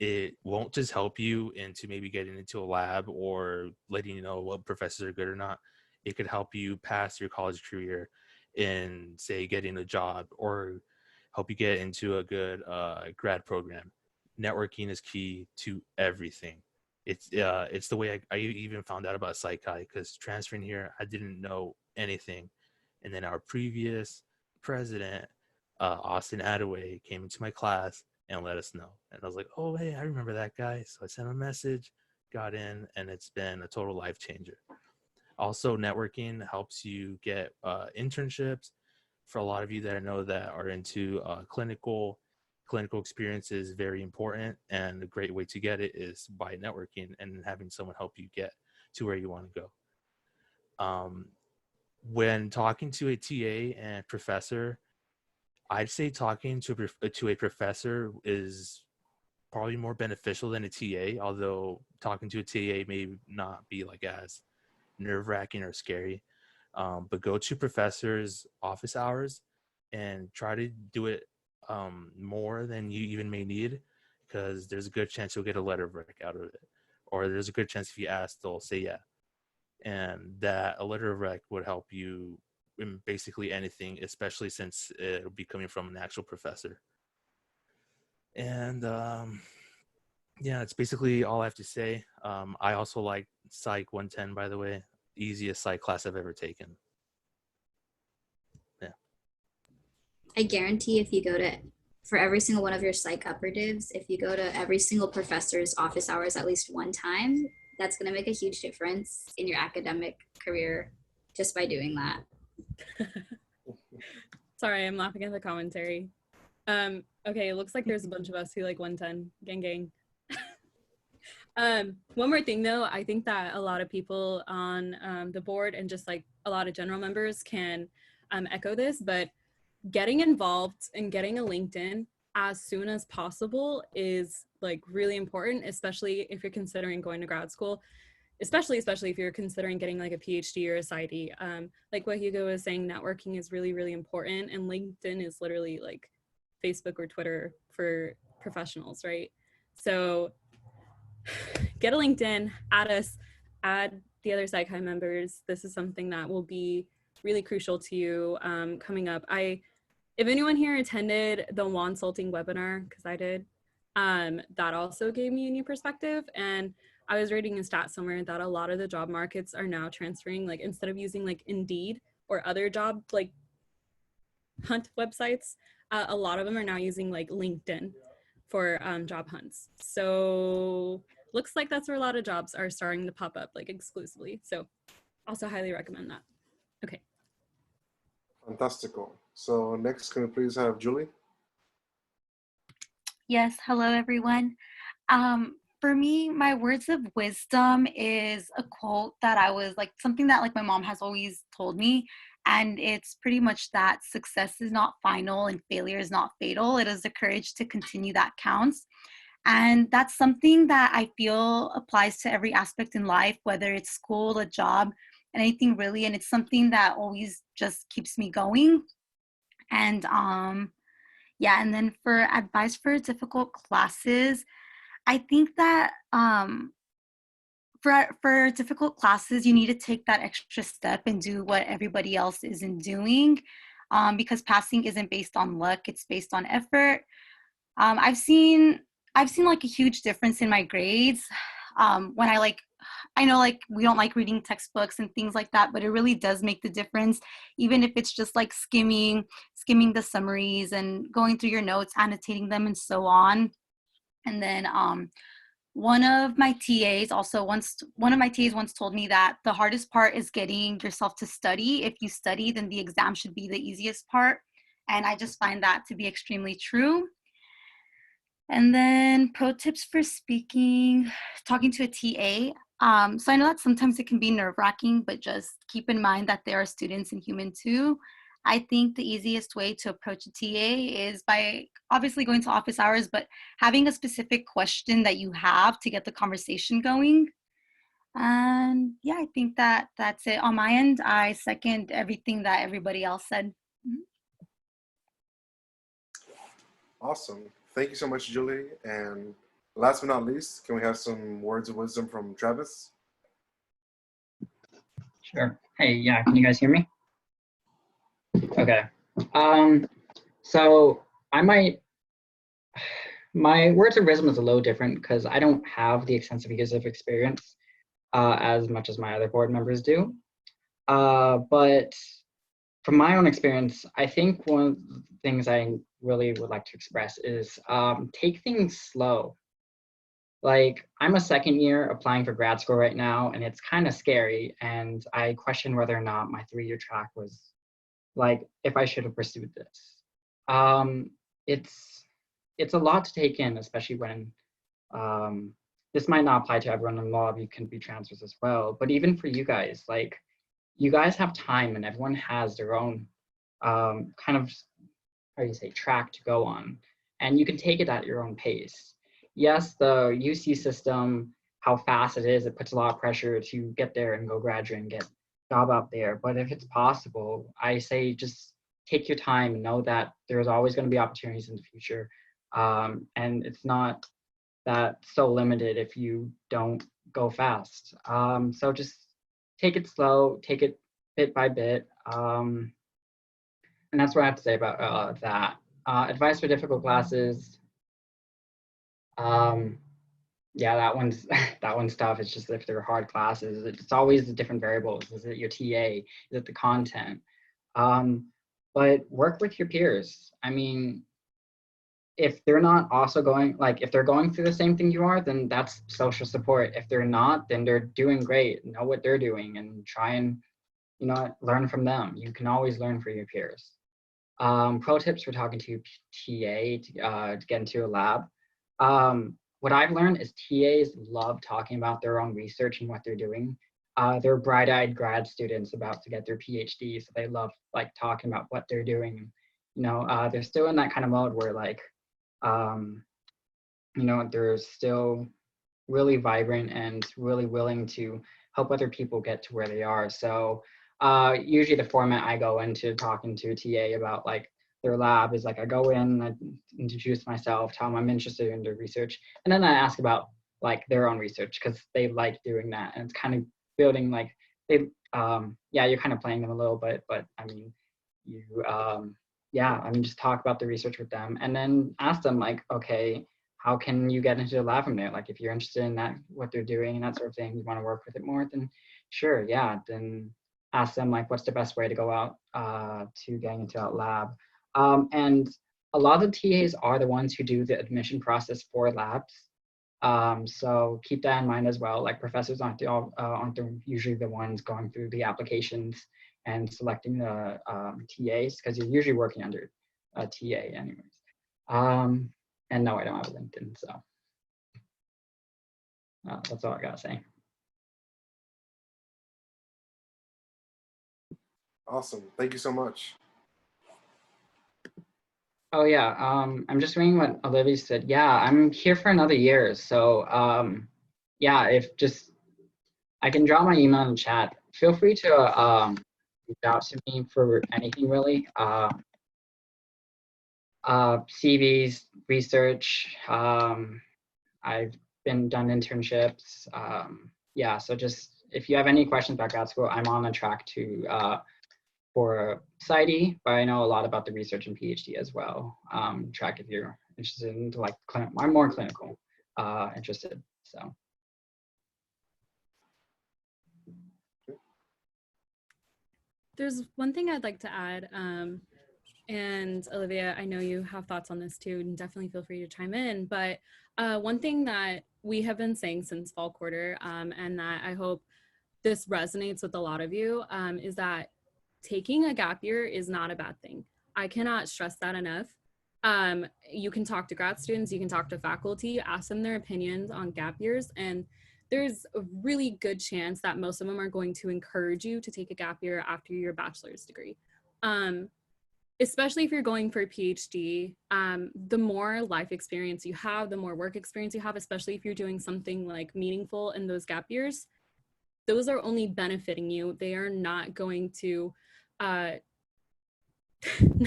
It won't just help you into maybe getting into a lab or letting you know what professors are good or not. It could help you pass your college career in, say, getting a job or help you get into a good grad program. Networking is key to everything. It's the way I even found out about Psychi, because transferring here, I didn't know anything. And then our previous president, Austin Attaway, came into my class and let us know. And I was like, oh, hey, I remember that guy. So I sent him a message, got in, and it's been a total life changer. Also, networking helps you get internships. For a lot of you that I know that are into clinical experience is very important, and a great way to get it is by networking and having someone help you get to where you want to go. When talking to a TA and professor, I'd say talking to a professor is probably more beneficial than a TA, although talking to a TA may not be like as nerve-wracking or scary. But go to professors' office hours and try to do it more than you even may need, because there's a good chance you'll get a letter of rec out of it, or there's a good chance if you ask, they'll say yeah. And that a letter of rec would help you in basically anything, especially since it'll be coming from an actual professor. And yeah, it's basically all I have to say. I also like Psych 110, by the way. Easiest psych class I've ever taken. Yeah. I guarantee if you go to, for every single one of your psych operatives, if you go to every single professor's office hours at least one time, that's going to make a huge difference in your academic career just by doing that. Sorry, I'm laughing at the commentary. Okay, it looks like there's a bunch of us who like 110. Gang. One more thing though, I think that a lot of people on the board and just like a lot of general members can echo this, but getting involved and getting a LinkedIn as soon as possible is like really important, especially if you're considering going to grad school, especially if you're considering getting like a PhD or a PsyD. Like what Hugo was saying, networking is really, really important, and LinkedIn is literally like Facebook or Twitter for professionals, right? So get a LinkedIn, add us, add the other Psychi members. This is something that will be really crucial to you coming up. If anyone here attended the Wansulting webinar, because I did, that also gave me a new perspective. And I was reading a stat somewhere that a lot of the job markets are now transferring, like instead of using like Indeed or other job like hunt websites, a lot of them are now using like LinkedIn for job hunts. So looks like that's where a lot of jobs are starting to pop up like exclusively. So also highly recommend that. Okay. Fantastical. So next, can we please have Julie? Yes, hello everyone. For me, my words of wisdom is a quote that I was like something that like my mom has always told me, and it's pretty much that success is not final and failure is not fatal. It is the courage to continue that counts. And that's something that I feel applies to every aspect in life, whether it's school, a job, and anything really. And it's something that always just keeps me going. And yeah, and then for advice for difficult classes, I think that for difficult classes, you need to take that extra step and do what everybody else isn't doing, because passing isn't based on luck; it's based on effort. I've seen like a huge difference in my grades when I know like we don't like reading textbooks and things like that, but it really does make the difference, even if it's just like skimming the summaries and going through your notes, annotating them and so on. And then one of my TAs once told me that the hardest part is getting yourself to study. If you study, then the exam should be the easiest part. And I just find that to be extremely true. And then pro tips for speaking, talking to a TA. So I know that sometimes it can be nerve-wracking, but just keep in mind that there are students and human too. I think the easiest way to approach a TA is by obviously going to office hours, but having a specific question that you have to get the conversation going. And yeah, I think that that's it on my end. I second everything that everybody else said. Awesome. Thank you so much, Julie. And last but not least, can we have some words of wisdom from Travis? Sure. Hey, yeah, can you guys hear me? Okay. So my words of wisdom is a little different because I don't have the extensive years of experience as much as my other board members do. But from my own experience, I think one of the things I really would like to express is take things slow. Like, I'm a second year applying for grad school right now, and it's kind of scary. And I question whether or not my 3-year track was like, if I should have pursued this. It's a lot to take in, especially when this might not apply to everyone in law. You can be transfers as well. But even for you guys, like, you guys have time and everyone has their own kind of, how do you say, track to go on. And you can take it at your own pace. Yes, the UC system, how fast it is, it puts a lot of pressure to get there and go graduate and get a job out there. But if it's possible, I say just take your time and know that there's always going to be opportunities in the future. And it's not that so limited if you don't go fast. So just take it slow, take it bit by bit. And that's what I have to say about that. Advice for difficult classes. Yeah, that one's tough. It's just if they're hard classes, it's always the different variables. Is it your TA? Is it the content? But work with your peers. I mean, if they're not also going, like if they're going through the same thing you are, then that's social support. If they're not, then they're doing great. Know what they're doing and try and, learn from them. You can always learn from your peers. Pro tips for talking to TA to get into a lab. What I've learned is TAs love talking about their own research and what they're doing. They're bright-eyed grad students about to get their PhD, so they love like talking about what they're doing. They're still in that kind of mode where like, they're still really vibrant and really willing to help other people get to where they are. So usually the format I go into talking to a TA about like their lab is like I go in, I introduce myself, tell them I'm interested in their research, and then I ask about like their own research because they like doing that, and it's kind of building like they yeah, you're kind of playing them a little bit, but I mean, you, yeah, I mean, just talk about the research with them and then ask them like, okay, how can you get into the lab from there? Like if you're interested in that, what they're doing and that sort of thing, you want to work with it more, then sure, yeah, then ask them like, what's the best way to go out to getting into that lab? And a lot of the TAs are the ones who do the admission process for labs. So keep that in mind as well. Like professors aren't usually the ones going through the applications and selecting the TAs, because you're usually working under a TA anyways. And no, I don't have a LinkedIn, so that's all I gotta say. Awesome. Thank you so much. Oh yeah, I'm just reading what Olivia said. Yeah, I'm here for another year. So yeah, if just, I can drop my email in the chat. Feel free to reach out to me for anything really. CVs, research, I've done internships. Yeah, so just, if you have any questions about grad school, I'm on the track to for PsyD, but I know a lot about the research and PhD as well. Track if you're interested in like, I'm more clinical interested, so. There's one thing I'd like to add, and Olivia, I know you have thoughts on this too, and definitely feel free to chime in, but one thing that we have been saying since fall quarter, and that I hope this resonates with a lot of you, is that taking a gap year is not a bad thing. I cannot stress that enough. You can talk to grad students, you can talk to faculty, ask them their opinions on gap years, and there's a really good chance that most of them are going to encourage you to take a gap year after your bachelor's degree. Especially if you're going for a PhD, the more life experience you have, the more work experience you have, especially if you're doing something like meaningful in those gap years, those are only benefiting you. They are not going to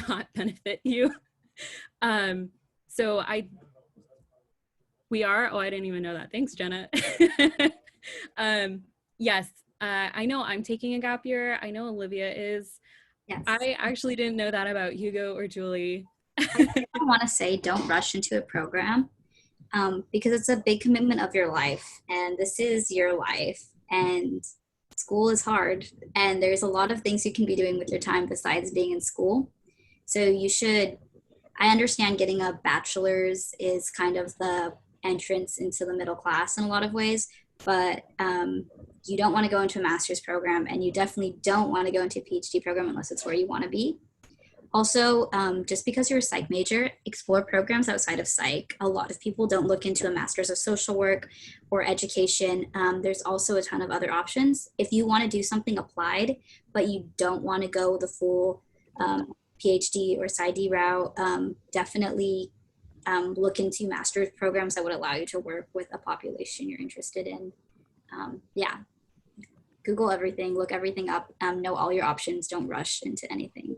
not benefit you. So we are, oh, I didn't even know that. Thanks, Jenna. Yes, I know I'm taking a gap year. I know Olivia is. Yes. I actually didn't know that about Hugo or Julie. I want to say don't rush into a program because it's a big commitment of your life, and this is your life, and school is hard, and there's a lot of things you can be doing with your time besides being in school. So you should, I understand getting a bachelor's is kind of the entrance into the middle class in a lot of ways, but you don't want to go into a master's program, and you definitely don't want to go into a PhD program unless it's where you want to be. Also, just because you're a psych major, explore programs outside of psych. A lot of people don't look into a master's of social work or education. There's also a ton of other options. If you want to do something applied, but you don't want to go the full PhD or PsyD route, definitely look into master's programs that would allow you to work with a population you're interested in. Yeah, Google everything, look everything up, know all your options, don't rush into anything.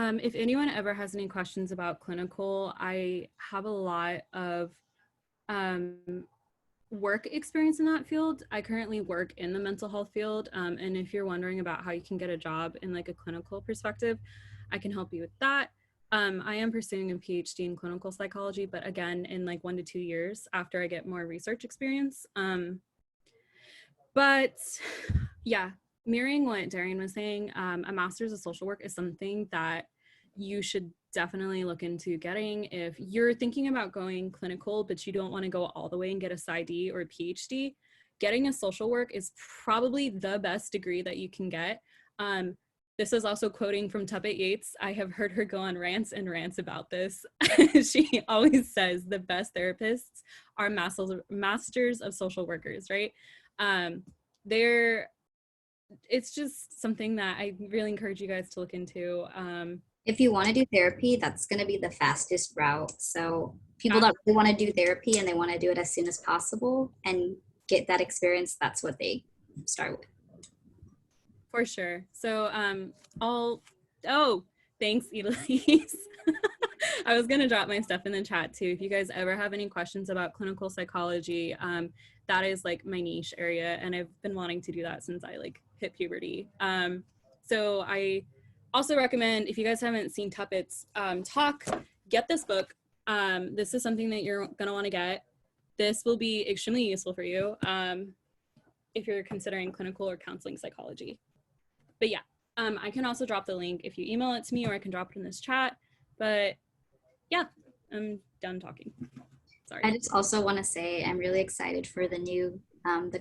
If anyone ever has any questions about clinical, I have a lot of work experience in that field. I currently work in the mental health field. And if you're wondering about how you can get a job in like a clinical perspective, I can help you with that. I am pursuing a PhD in clinical psychology, but again, in like 1 to 2 years after I get more research experience. But yeah, mirroring what Darian was saying, a master's of social work is something that you should definitely look into getting. If you're thinking about going clinical, but you don't want to go all the way and get a PsyD or a PhD, getting a social work is probably the best degree that you can get. This is also quoting from Tuppet Yates. I have heard her go on rants and rants about this. She always says the best therapists are masters of social workers, right? It's just something that I really encourage you guys to look into. If you want to do therapy, that's going to be the fastest route. So people that really want to do therapy and they want to do it as soon as possible and get that experience, that's what they start with. For sure. So oh, thanks, Elise. I was gonna drop my stuff in the chat too. If you guys ever have any questions about clinical psychology, that is like my niche area, and I've been wanting to do that since I like hit puberty. So I also recommend, if you guys haven't seen Tuppets talk, get this book. This is something that you're gonna want to get. This will be extremely useful for you if you're considering clinical or counseling psychology. But yeah, I can also drop the link if you email it to me, or I can drop it in this chat. But yeah, I'm done talking. Sorry. I just also want to say I'm really excited for the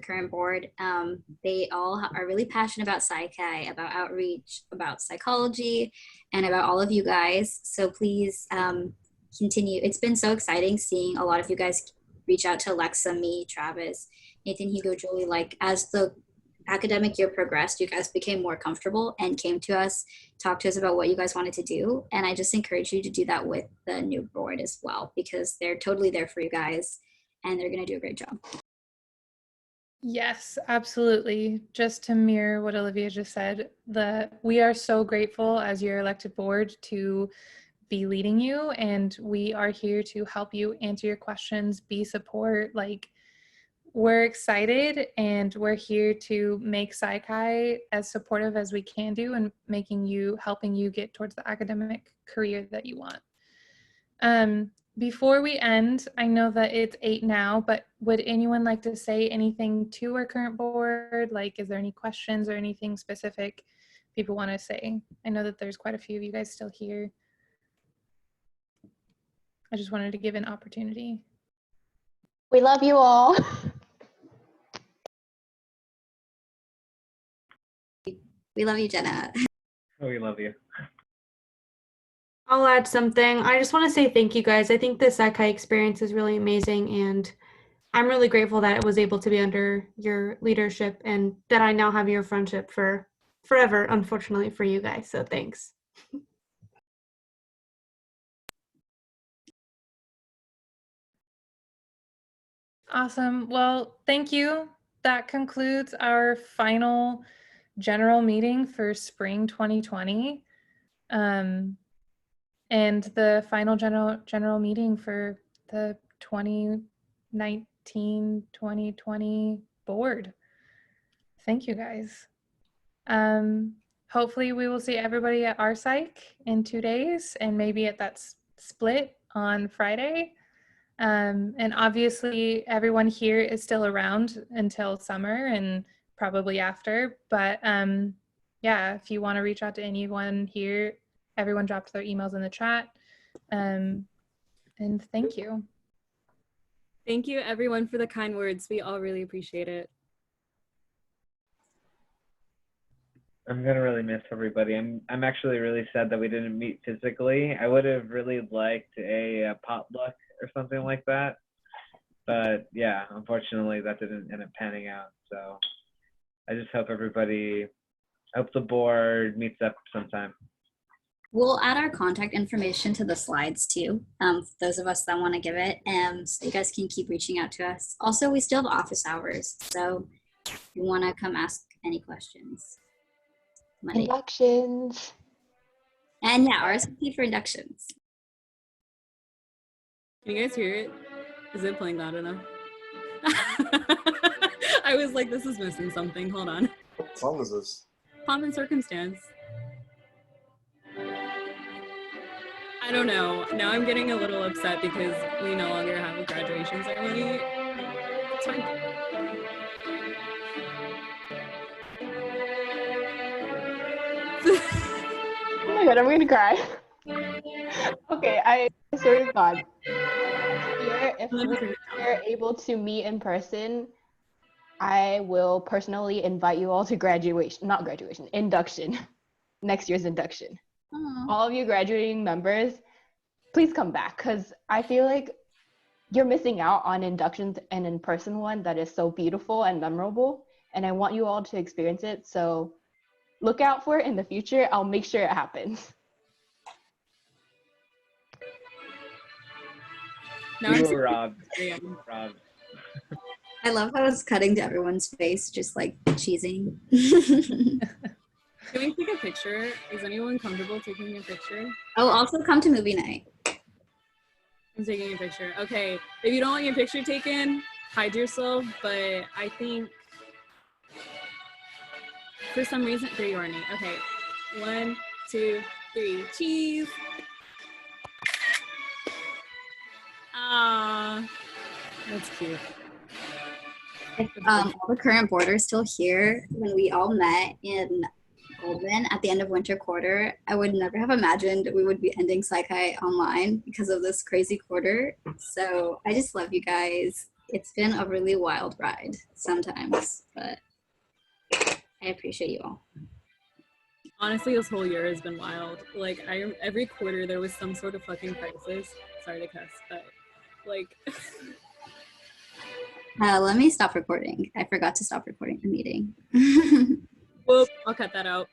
current board. They all are really passionate about Psych-Chi, about outreach, about psychology, and about all of you guys. So please continue. It's been so exciting seeing a lot of you guys reach out to Alexa, me, Travis, Nathan, Hugo, Julie. Like, as the academic year progressed, you guys became more comfortable and came to us, talked to us about what you guys wanted to do. And I just encourage you to do that with the new board as well, because they're totally there for you guys and they're going to do a great job. Yes, absolutely. Just to mirror what Olivia just said, we are so grateful as your elected board to be leading you, and we are here to help you answer your questions, be support. Like, we're excited, and we're here to make Psych-Chi as supportive as we can do, and helping you get towards the academic career that you want. Before we end, I know that it's 8 now, but would anyone like to say anything to our current board? Like, is there any questions or anything specific people want to say? I know that there's quite a few of you guys still here. I just wanted to give an opportunity. We love you all. We love you, Jenna. Oh, we love you. I'll add something. I just want to say thank you guys. I think the Psych-Chi experience is really amazing, and I'm really grateful that it was able to be under your leadership and that I now have your friendship for forever, unfortunately, for you guys. So thanks. Awesome. Well, thank you. That concludes our final general meeting for spring 2020. And the final general meeting for the 2019-2020 board. Thank you guys. Hopefully we will see everybody at our psych in 2 days, and maybe at that split on Friday. And obviously everyone here is still around until summer and probably after, but yeah, if you want to reach out to anyone here, everyone dropped their emails in the chat. And thank you. Thank you everyone for the kind words. We all really appreciate it. I'm gonna really miss everybody. I'm actually really sad that we didn't meet physically. I would have really liked a potluck or something like that, but yeah, unfortunately that didn't end up panning out. So I just hope the board meets up sometime. We'll add our contact information to the slides too, those of us that want to give it, so you guys can keep reaching out to us. Also, we still have office hours, so if you want to come ask any questions. Monday. Inductions. And yeah, RSVP for inductions. Can you guys hear it? Is it playing loud enough? I was like, this is missing something. Hold on. What song is this? Pomp and Circumstance. I don't know. Now I'm getting a little upset because we no longer have a graduation ceremony. It's fine. Oh my god, I'm gonna cry. Okay, I swear to God. If we're able to meet in person, I will personally invite you all to induction. Next year's induction. Aww. All of you graduating members, please come back, because I feel like you're missing out on inductions and in-person one that is so beautiful and memorable, and I want you all to experience it. So look out for it in the future. I'll make sure it happens. Now We I'm were robbed. Robbed. I love how it's cutting to everyone's face, just like cheesing. Can we take a picture? Is anyone comfortable taking a picture? Oh, also come to movie night. I'm taking a picture. Okay, if you don't want your picture taken, hide yourself, but I think for some reason, there you are, Nate. Okay, 1, 2, 3, cheese. Ah, that's cute. If all the current board are still here, when we all met in Goldman at the end of winter quarter, I would never have imagined we would be ending Psychi online because of this crazy quarter. So I just love you guys. It's been a really wild ride sometimes, but I appreciate you all. Honestly, this whole year has been wild. Like, every quarter there was some sort of fucking crisis. Sorry to cuss, but like. Let me stop recording. I forgot to stop recording the meeting. Whoop, I'll cut that out.